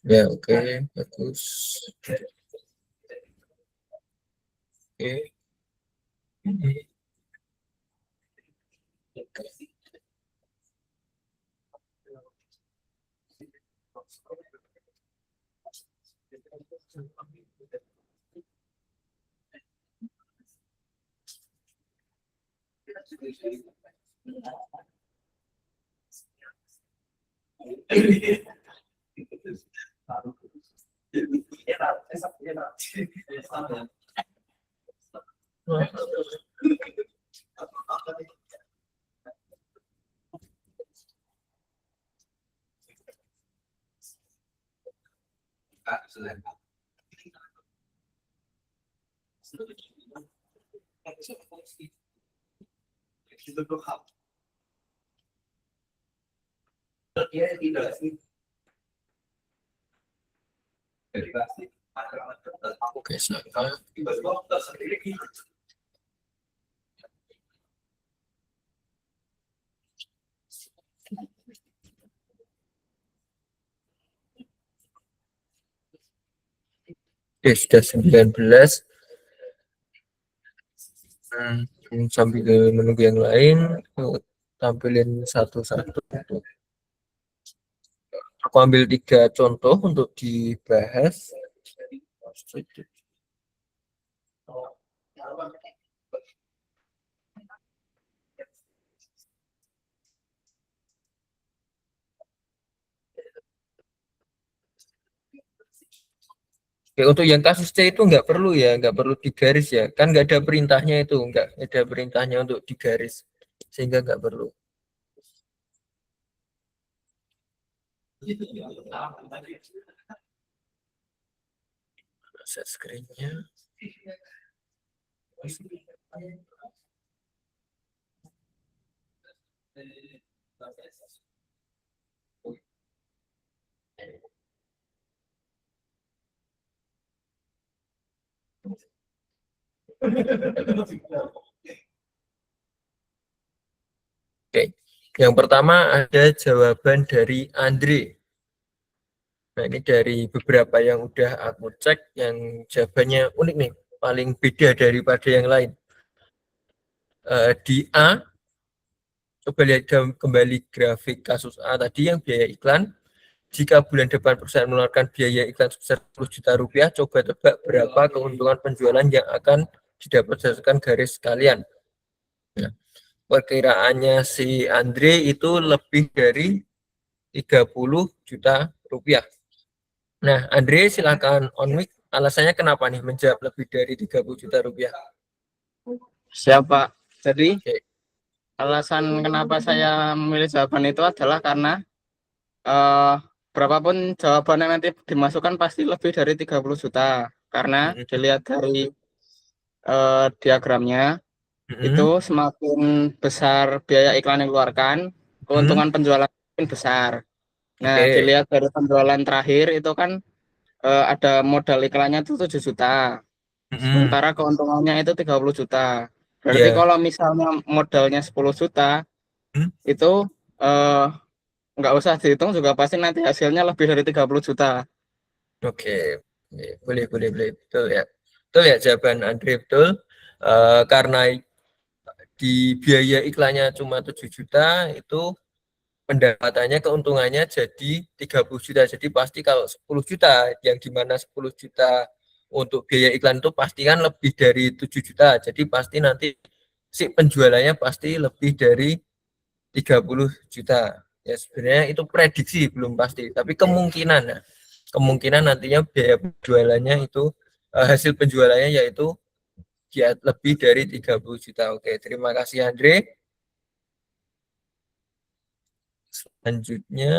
Ya, oke, bagus. Oke. Oke, sama. Oke, sudah 19. Sambil menunggu yang lain, tampilin satu-satu. Aku ambil 3 contoh untuk dibahas. Oke, untuk yang kasus C itu nggak perlu ya, nggak perlu digaris ya, kan nggak ada perintahnya itu, nggak ada perintahnya untuk digaris, sehingga nggak perlu. Set screen-nya. Oke, yang pertama ada jawaban dari Andre. Nah, ini dari beberapa yang udah aku cek, yang jawabannya unik nih, paling beda daripada yang lain. Di A, coba lihat kembali grafik kasus A tadi yang biaya iklan. Jika bulan depan perusahaan mengeluarkan biaya iklan sebesar 10 juta rupiah, coba tebak berapa keuntungan penjualan yang akan didapat berdasarkan garis kalian. Nah, perkiraannya si Andre itu lebih dari 30 juta rupiah. Nah, Andre silakan on mic. Alasannya kenapa nih menjawab lebih dari 30 juta rupiah? Siapa? Jadi Oke. alasan kenapa saya memilih jawaban itu adalah karena berapapun jawabannya nanti dimasukkan pasti lebih dari 30 juta. Karena dilihat dari diagramnya, itu semakin besar biaya iklan yang dikeluarkan, keuntungan penjualan semakin besar. Nah, dilihat dari penjualan terakhir itu kan ada modal iklannya itu 7 juta. Sementara keuntungannya itu 30 juta. Berarti kalau misalnya modalnya 10 juta, itu nggak usah dihitung juga pasti nanti hasilnya lebih dari 30 juta. Oke, boleh. Betul ya. Betul ya jawaban Andre, betul. Karena di biaya iklannya cuma 7 juta, itu pendapatannya, keuntungannya jadi 30 juta. Jadi pasti kalau 10 juta, yang dimana 10 juta untuk biaya iklan itu pasti kan lebih dari 7 juta. Jadi pasti nanti si penjualannya pasti lebih dari 30 juta. Ya sebenarnya itu prediksi, belum pasti. Tapi kemungkinan nantinya biaya penjualannya itu, hasil penjualannya yaitu lebih dari 30 juta. Oke, terima kasih Andre. Selanjutnya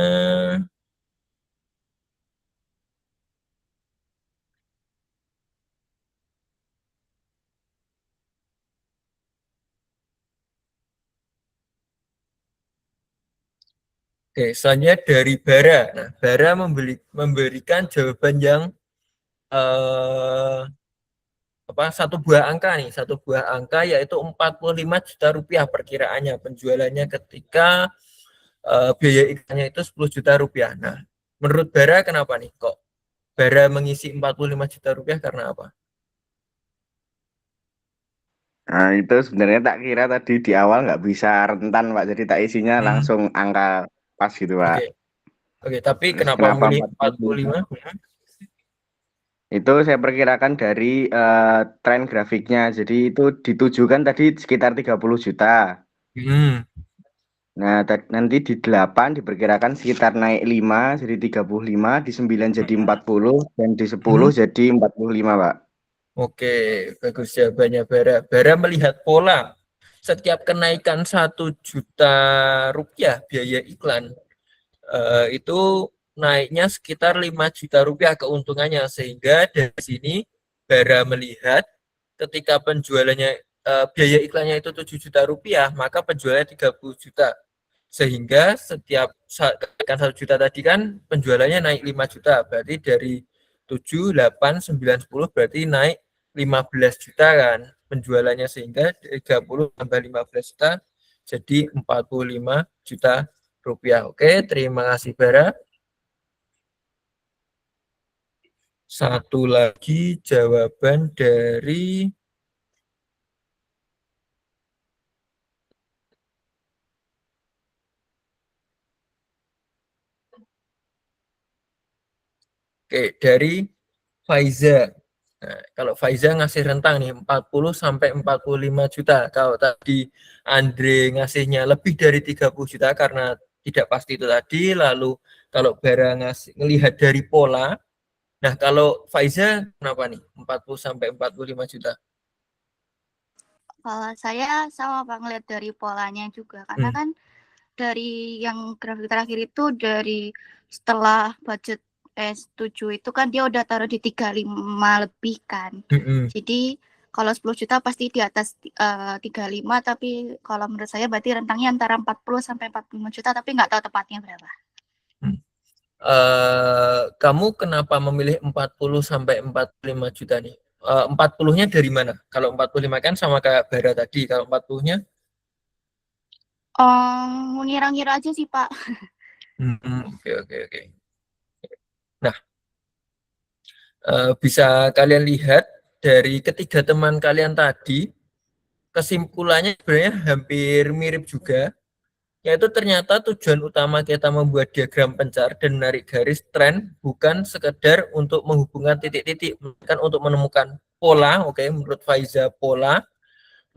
selanjutnya dari Bara. Nah, Bara memberikan jawaban yang satu buah angka yaitu 45 juta rupiah perkiraannya penjualannya ketika biaya iklannya itu 10 juta rupiah. Nah, menurut Bara kenapa nih kok Bara mengisi 45 juta rupiah karena apa? Nah, itu sebenarnya tak kira tadi di awal nggak bisa rentan, Pak. Jadi tak isinya langsung angka pas gitu, Pak. Oke, tapi kenapa memilih 45? Itu saya perkirakan dari tren grafiknya. Jadi itu ditujukan tadi sekitar 30 juta. Nah, nanti di 8 diperkirakan sekitar naik 5, jadi 35, di 9 jadi 40, dan di 10 jadi 45, Pak. Oke, bagus jawabannya Bara. Bara melihat pola setiap kenaikan 1 juta rupiah biaya iklan, itu naiknya sekitar 5 juta rupiah keuntungannya, sehingga dari sini Bara melihat ketika penjualannya biaya iklannya itu 7 juta rupiah, maka penjualannya 30 juta. Sehingga setiap kenaikan 1 juta tadi kan penjualannya naik 5 juta, berarti dari 7, 8, 9, 10 berarti naik 15 juta kan penjualannya, sehingga 30 tambah 15 juta jadi 45 juta rupiah. Oke, terima kasih Bara. Satu lagi jawaban dari dari Faiza. Nah, kalau Faiza ngasih rentang nih 40 sampai 45 juta. Kalau tadi Andre ngasihnya lebih dari 30 juta karena tidak pasti itu tadi. Lalu kalau Bara ngelihat dari pola. Nah, kalau Faiza kenapa nih 40 sampai 45 juta? Kalau saya sama Pak, ngeliat dari polanya juga. Karena kan dari yang grafik terakhir itu dari setelah budget S7 itu kan dia udah taruh di 35 lebih kan. Jadi kalau 10 juta pasti di atas 35, tapi kalau menurut saya berarti rentangnya antara 40 sampai 45 juta, tapi nggak tahu tepatnya berapa. Kamu kenapa memilih 40 sampai 45 juta nih? 40-nya dari mana? Kalau 45 kan sama kayak bara tadi, kalau 40-nya? Ngira-ngira aja sih, Pak. Oke. Nah, bisa kalian lihat dari ketiga teman kalian tadi, kesimpulannya sebenarnya hampir mirip juga, yaitu ternyata tujuan utama kita membuat diagram pencar dan menarik garis tren bukan sekedar untuk menghubungkan titik-titik, bukan untuk menemukan pola. Oke, menurut Faiza pola.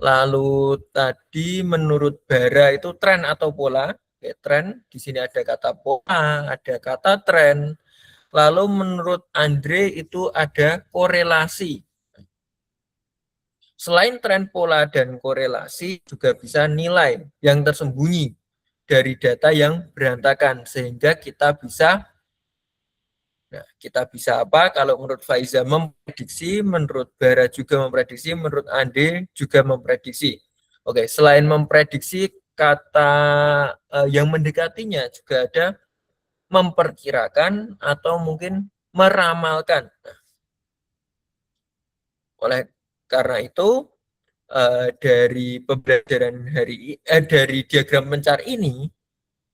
Lalu tadi menurut Bara itu tren atau pola. Oke, tren, di sini ada kata pola, ada kata tren. Lalu menurut Andre itu ada korelasi. Selain tren, pola, dan korelasi, juga bisa nilai yang tersembunyi dari data yang berantakan, sehingga kita bisa apa? Kalau menurut Faiza memprediksi, menurut Bara juga memprediksi, menurut Ande juga memprediksi. Oke, selain memprediksi, kata yang mendekatinya juga ada memperkirakan atau mungkin meramalkan. Oleh karena itu, dari pembelajaran dari diagram pencar ini,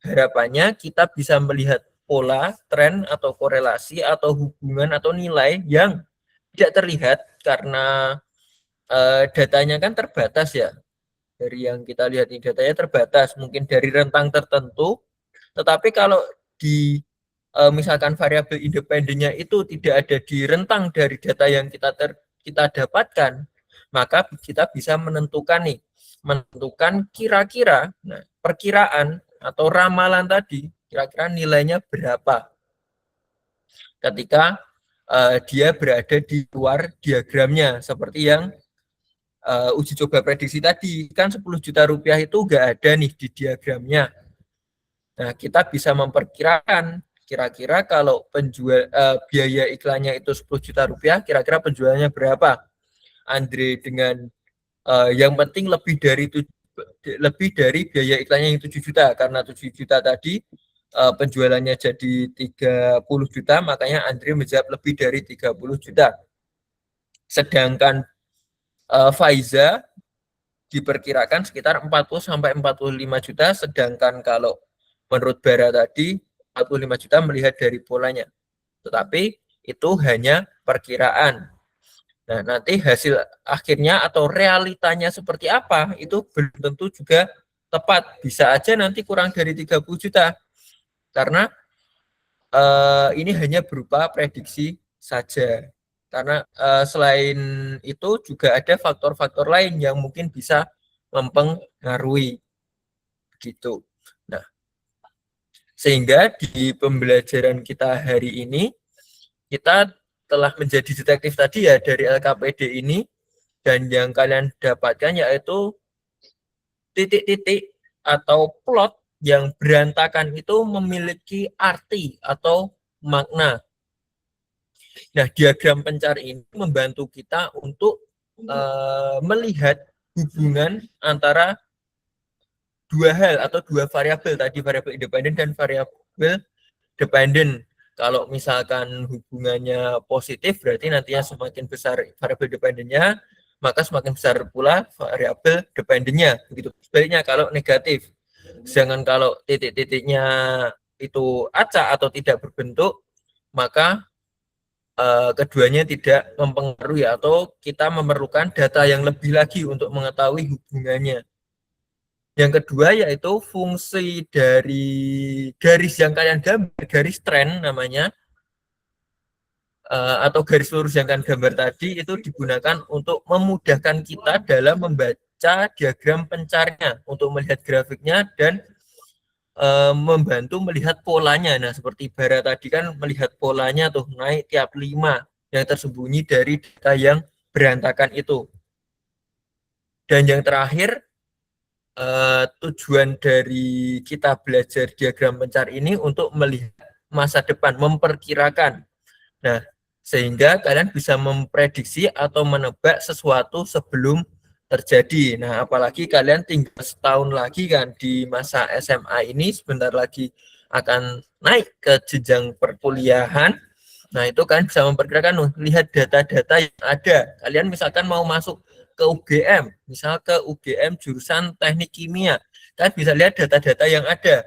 harapannya kita bisa melihat pola, tren, atau korelasi, atau hubungan, atau nilai yang tidak terlihat karena datanya kan terbatas ya. Dari yang kita lihat ini datanya terbatas, mungkin dari rentang tertentu, tetapi kalau di misalkan variabel independennya itu tidak ada di rentang dari data yang kita dapatkan, maka kita bisa menentukan kira-kira, perkiraan atau ramalan tadi, kira-kira nilainya berapa ketika dia berada di luar diagramnya, seperti yang uji coba prediksi tadi, kan 10 juta rupiah itu nggak ada nih di diagramnya. Nah, kita bisa memperkirakan kira-kira kalau biaya iklannya itu 10 juta rupiah, kira-kira penjualannya berapa. Andre dengan yang penting lebih dari biaya iklannya yang 7 juta, karena 7 juta tadi penjualannya jadi 30 juta, makanya Andre menjawab lebih dari 30 juta. Sedangkan Faiza diperkirakan sekitar 40-45 juta, sedangkan kalau menurut Bara tadi 45 juta melihat dari polanya. Tetapi itu hanya perkiraan. Nah, nanti hasil akhirnya atau realitanya seperti apa, itu belum tentu juga tepat. Bisa aja nanti kurang dari 30 juta. Karena ini hanya berupa prediksi saja. Karena selain itu juga ada faktor-faktor lain yang mungkin bisa mempengaruhi. Gitu. Nah, sehingga di pembelajaran kita hari ini, kita telah menjadi detektif tadi ya dari LKPD ini, dan yang kalian dapatkan yaitu titik-titik atau plot yang berantakan itu memiliki arti atau makna. Nah, diagram pencar ini membantu kita untuk melihat hubungan antara dua hal atau dua variabel tadi, variabel independen dan variabel dependen. Kalau misalkan hubungannya positif, berarti nantinya semakin besar variabel dependennya, maka semakin besar pula variabel dependennya. Begitu. Sebaliknya kalau negatif, sedangkan kalau titik-titiknya itu acak atau tidak berbentuk, maka keduanya tidak mempengaruhi atau kita memerlukan data yang lebih lagi untuk mengetahui hubungannya. Yang kedua yaitu fungsi dari garis yang kalian gambar, garis tren namanya, atau garis lurus yang kalian gambar tadi, itu digunakan untuk memudahkan kita dalam membaca diagram pencarnya, untuk melihat grafiknya dan membantu melihat polanya. Nah, seperti Bara tadi kan melihat polanya tuh naik tiap 5 yang tersembunyi dari data yang berantakan itu. Dan yang terakhir, tujuan dari kita belajar diagram pencar ini untuk melihat masa depan, memperkirakan. Nah, sehingga kalian bisa memprediksi atau menebak sesuatu sebelum terjadi. Nah, apalagi kalian tinggal setahun lagi kan di masa SMA ini, sebentar lagi akan naik ke jenjang perkuliahan. Nah, itu kan bisa memperkirakan, lihat data-data yang ada. Kalian misalkan mau masuk ke UGM, misal ke UGM jurusan teknik kimia, kalian bisa lihat data-data yang ada.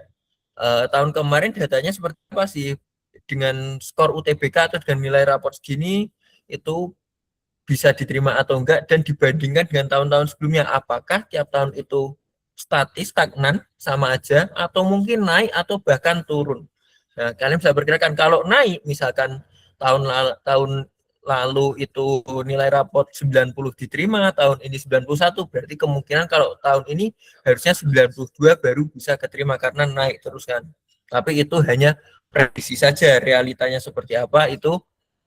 Tahun kemarin datanya seperti apa sih? Dengan skor UTBK atau dengan nilai raport segini, itu bisa diterima atau enggak, dan dibandingkan dengan tahun-tahun sebelumnya, apakah tiap tahun itu stagnan, sama aja, atau mungkin naik atau bahkan turun. Nah, kalian bisa perkirakan kalau naik, misalkan tahun lalu itu nilai raport 90 diterima, tahun ini 91, berarti kemungkinan kalau tahun ini harusnya 92 baru bisa keterima karena naik terus kan. Tapi itu hanya prediksi saja, realitanya seperti apa itu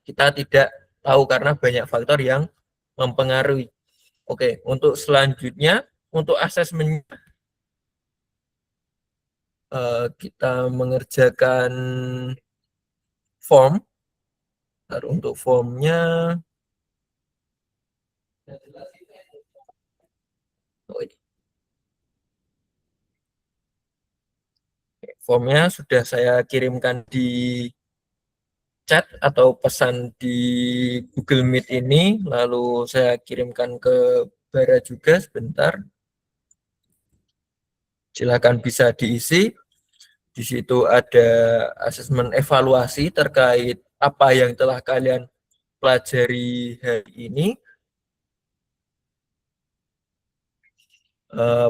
kita tidak tahu karena banyak faktor yang mempengaruhi. Oke, untuk selanjutnya, untuk asesmen kita mengerjakan form. Untuk formnya, formnya sudah saya kirimkan di chat atau pesan di Google Meet ini, lalu saya kirimkan ke Bara juga sebentar. Silakan bisa diisi. Di situ ada asesmen evaluasi terkait apa yang telah kalian pelajari hari ini.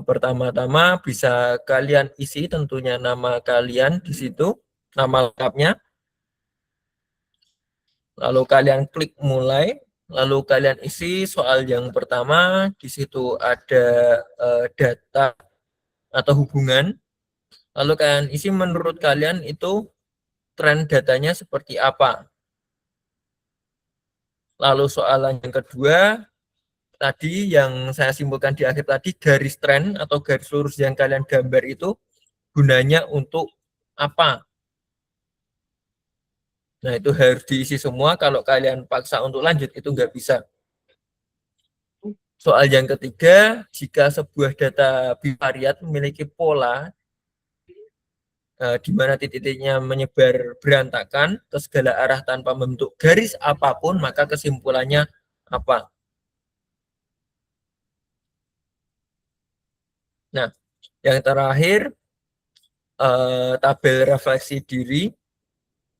Pertama-tama bisa kalian isi tentunya nama kalian di situ, nama lengkapnya. Lalu kalian klik mulai, lalu kalian isi soal yang pertama. Di situ ada data atau hubungan. Lalu kalian isi menurut kalian itu tren datanya seperti apa. Lalu soalan yang kedua, tadi yang saya simpulkan di akhir tadi, garis tren atau garis lurus yang kalian gambar itu gunanya untuk apa? Nah, itu harus diisi semua. Kalau kalian paksa untuk lanjut, itu nggak bisa. Soal yang ketiga, jika sebuah data bivariat memiliki pola di mana titik-titiknya menyebar berantakan ke segala arah tanpa membentuk garis apapun, maka kesimpulannya apa? Nah, yang terakhir, tabel refleksi diri.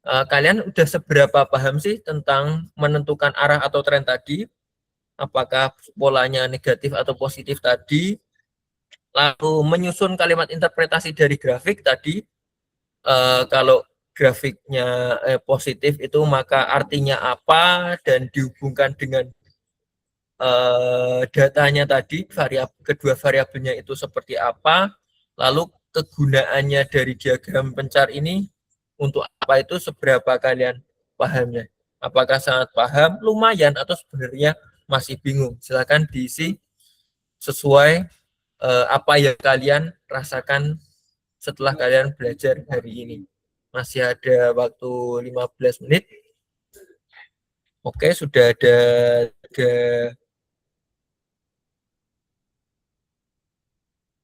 Kalian udah seberapa paham sih tentang menentukan arah atau tren tadi? Apakah polanya negatif atau positif tadi? Lalu menyusun kalimat interpretasi dari grafik tadi. Kalau grafiknya positif itu maka artinya apa, dan dihubungkan dengan datanya tadi, kedua variabelnya itu seperti apa, lalu kegunaannya dari diagram pencar ini untuk apa, itu seberapa kalian pahamnya. Apakah sangat paham, lumayan, atau sebenarnya masih bingung? Silakan diisi sesuai apa yang kalian rasakan setelah kalian belajar hari ini. Masih ada waktu 15 menit. Oke, sudah ada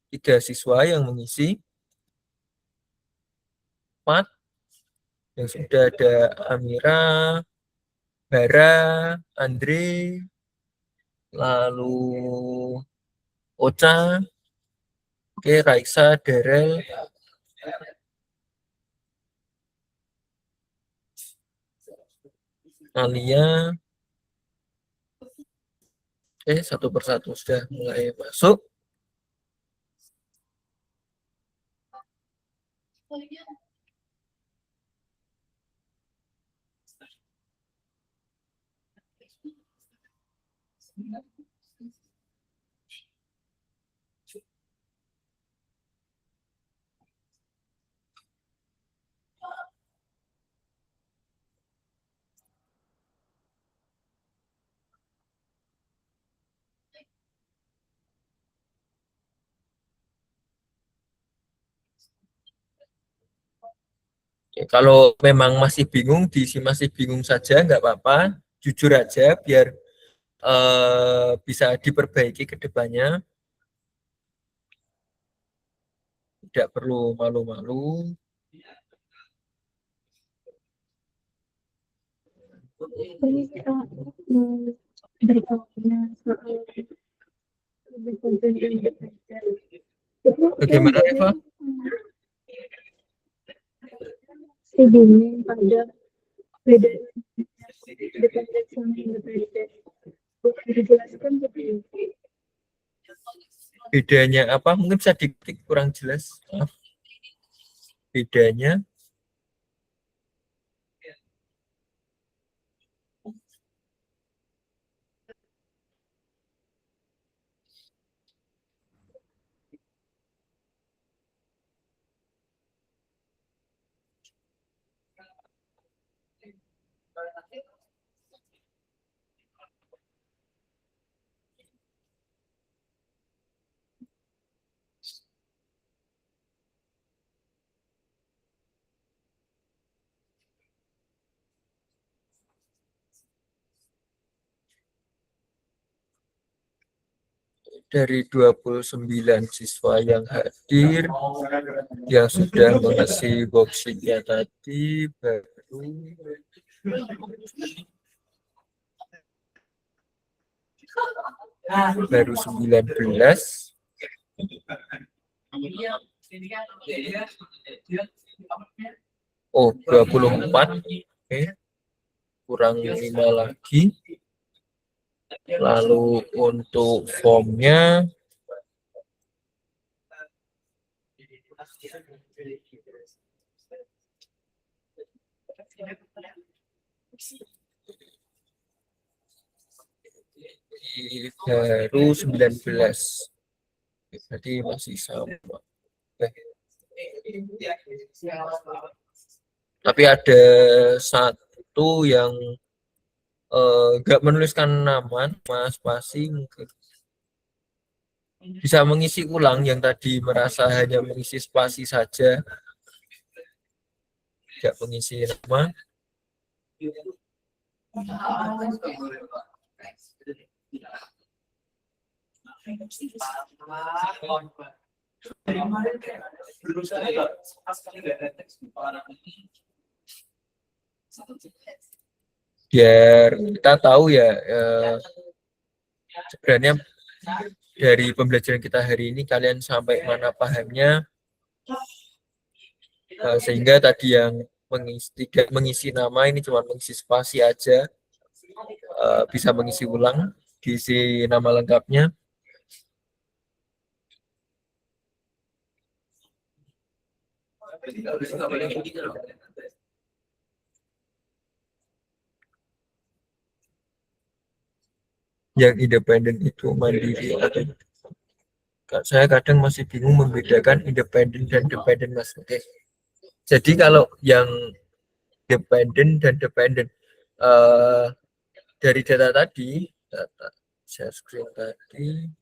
3 siswa yang mengisi. 4. Yang sudah ada Amira, Bara, Andre, lalu Ocha, oke, Raisa, Darel, Alia. Oke, satu persatu sudah mulai masuk. Oke, kalau memang masih bingung, diisi masih bingung saja, nggak apa-apa. Jujur aja, biar bisa diperbaiki ke depannya. Tidak perlu malu-malu. Bagaimana Eva? pada beda independen sama independen. Boleh dijelaskan seperti itu? Bedanya apa? Mungkin bisa diklik, kurang jelas. Bedanya dari 29 siswa yang hadir, yang sudah mengisi worksheet-nya tadi, baru 19. Oh, 24. Oke. Kurang 5 lagi. Lalu untuk formnya baru 19. Jadi masih sama. Tapi ada satu yang nggak menuliskan nama, Mas Pasi, bisa mengisi ulang yang tadi merasa hanya mengisi spasi saja, tidak mengisi nama. Biar kita tahu ya, sebenarnya dari pembelajaran kita hari ini kalian sampai mana pahamnya, sehingga tadi yang tidak mengisi nama ini cuma mengisi spasi aja, bisa mengisi ulang, diisi nama lengkapnya. Yang independen itu mandiri atau saya kadang masih bingung membedakan independen dan dependen, Mas. Oke. Jadi kalau yang independen dan dependen dari data tadi, data share screen tadi,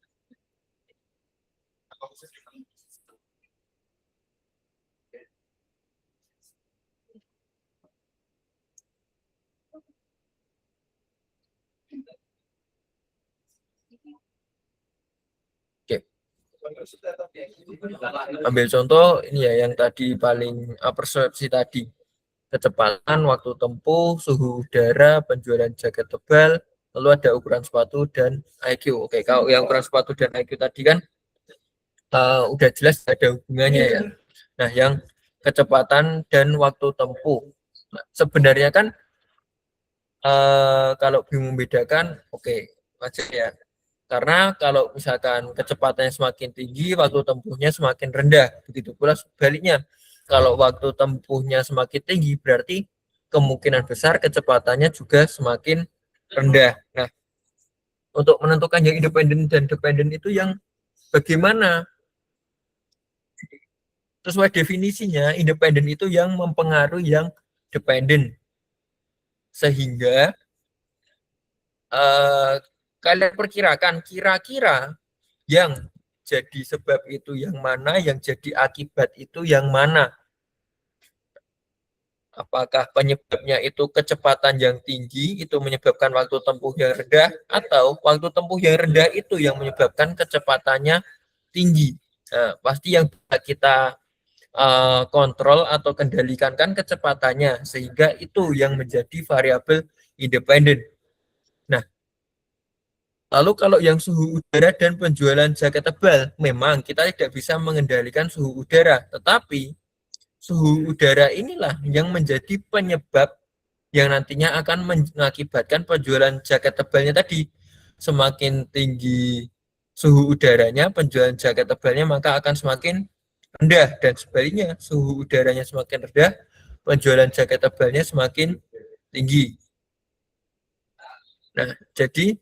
ambil contoh ini ya, yang tadi paling persepsi tadi, kecepatan, waktu tempuh, suhu udara, penjualan jaket tebal, lalu ada ukuran sepatu dan IQ. Oke, kalau yang ukuran sepatu dan IQ tadi kan udah jelas ada hubungannya ya. Nah, yang kecepatan dan waktu tempuh, nah, sebenarnya kan kalau bingung membedakan, oke, wajar ya. Karena kalau misalkan kecepatannya semakin tinggi, waktu tempuhnya semakin rendah. Begitu pula sebaliknya. Kalau waktu tempuhnya semakin tinggi, berarti kemungkinan besar kecepatannya juga semakin rendah. Nah, untuk menentukan yang independen dan dependen itu yang bagaimana? Sesuai definisinya, independen itu yang mempengaruhi yang dependen. Sehingga kalian perkirakan kira-kira yang jadi sebab itu yang mana, yang jadi akibat itu yang mana. Apakah penyebabnya itu kecepatan yang tinggi itu menyebabkan waktu tempuh yang rendah, atau waktu tempuh yang rendah itu yang menyebabkan kecepatannya tinggi. Nah, pasti yang kita kontrol atau kendalikan kan kecepatannya, sehingga itu yang menjadi variabel independen. Nah, lalu kalau yang suhu udara dan penjualan jaket tebal, memang kita tidak bisa mengendalikan suhu udara, tetapi suhu udara inilah yang menjadi penyebab yang nantinya akan mengakibatkan penjualan jaket tebalnya tadi. Semakin tinggi suhu udaranya, penjualan jaket tebalnya maka akan semakin rendah, dan sebaliknya suhu udaranya semakin rendah, penjualan jaket tebalnya semakin tinggi. Nah, jadi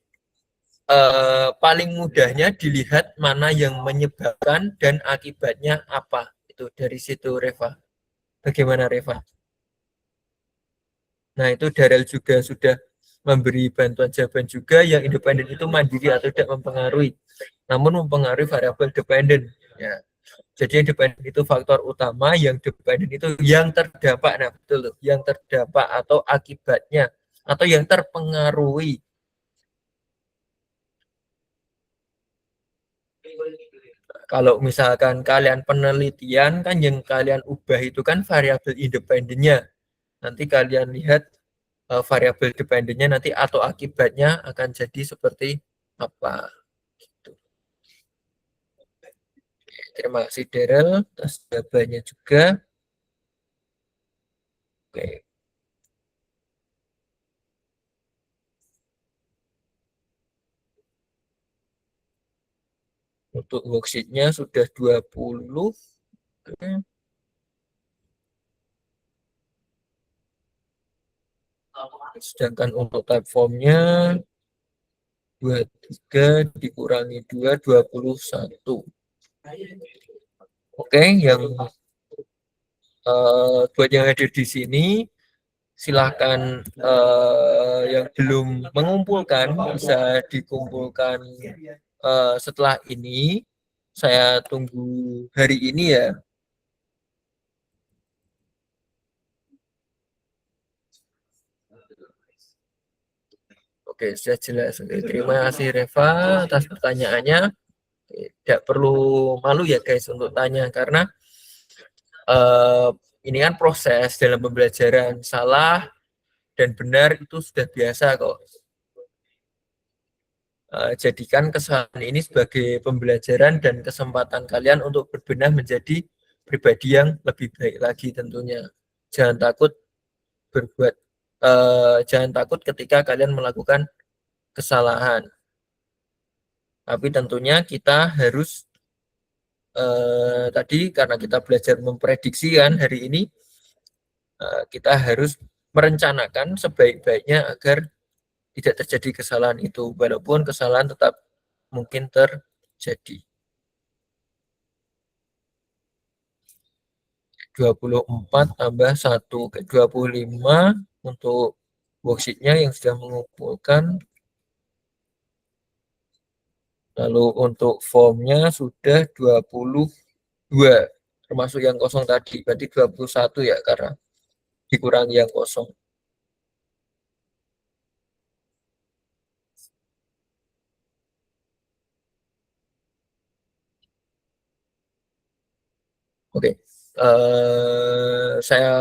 paling mudahnya dilihat mana yang menyebabkan dan akibatnya apa. Itu dari situ, Reva. Bagaimana, Reva? Nah, itu Darel juga sudah memberi bantuan jawaban juga, yang independen itu mandiri atau tidak mempengaruhi, namun mempengaruhi variabel dependen. Ya. Jadi yang dependen itu faktor utama, yang dependen itu yang terdampak. Nah, betul, yang terdampak atau akibatnya, atau yang terpengaruhi. Kalau misalkan kalian penelitian kan yang kalian ubah itu kan variabel independennya. Nanti kalian lihat variabel dependennya nanti atau akibatnya akan jadi seperti apa. Gitu. Terima kasih Daryl atas jawabannya juga. Oke. Untuk worksheet-nya sudah 20. Oke. Sedangkan untuk type form-nya 23 dikurangi 2, 21. Oke, yang buat yang hadir di sini, silahkan yang belum mengumpulkan bisa dikumpulkan setelah ini. Saya tunggu hari ini ya. Oke, sudah jelas. Oke, terima kasih Reva atas pertanyaannya. Tidak perlu malu ya guys untuk tanya, karena ini kan proses dalam pembelajaran, salah dan benar itu sudah biasa kok. Jadikan kesalahan ini sebagai pembelajaran dan kesempatan kalian untuk berbenah menjadi pribadi yang lebih baik lagi tentunya. Jangan takut berbuat, jangan takut ketika kalian melakukan kesalahan. Tapi tentunya kita harus tadi karena kita belajar memprediksikan hari ini, kita harus merencanakan sebaik-baiknya agar tidak terjadi kesalahan itu, walaupun kesalahan tetap mungkin terjadi. 24 tambah 1, 25 untuk worksheet-nya yang sudah mengumpulkan. Lalu untuk formnya sudah 22, termasuk yang kosong tadi, berarti 21 ya, karena dikurangi yang kosong. Oke, saya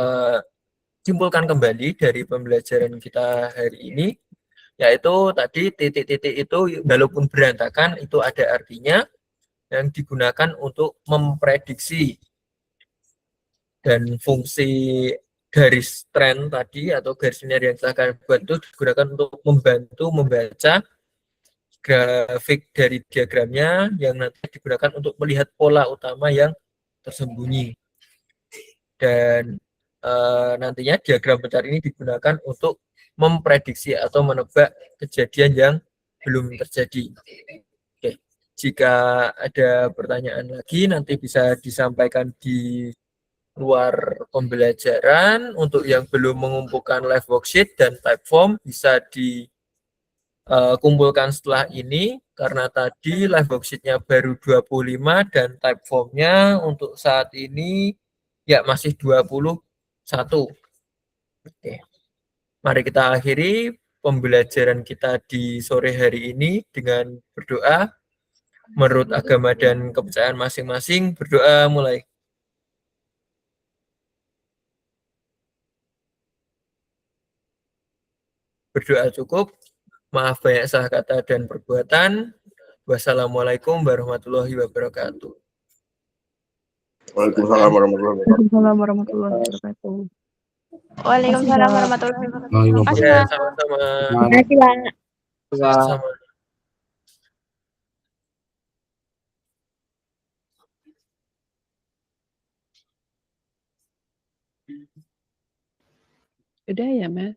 simpulkan kembali dari pembelajaran kita hari ini, yaitu tadi titik-titik itu walaupun berantakan itu ada artinya, yang digunakan untuk memprediksi, dan fungsi garis tren tadi atau garis linear yang kita buat itu digunakan untuk membantu membaca grafik dari diagramnya, yang nanti digunakan untuk melihat pola utama yang tersembunyi. Dan nantinya diagram pencari ini digunakan untuk memprediksi atau menebak kejadian yang belum terjadi. Oke. Jika ada pertanyaan lagi nanti bisa disampaikan di luar pembelajaran. Untuk yang belum mengumpulkan live worksheet dan type form bisa dikumpulkan setelah ini, karena tadi live worksheet-nya baru 25 dan type form-nya untuk saat ini ya masih 21. Oke. Mari kita akhiri pembelajaran kita di sore hari ini dengan berdoa. Menurut agama dan kepercayaan masing-masing, berdoa mulai. Berdoa cukup. Maaf banyak salah kata dan perbuatan. Wassalamualaikum warahmatullahi wabarakatuh. Waalaikumsalam warahmatullahi wabarakatuh. Waalaikumsalam warahmatullahi wabarakatuh. Waalaikumsalam warahmatullahi wabarakatuh. Makasih, Ya, Pak. sama-sama. Terima kasih, Pak. Sama. Udah ya, Mas?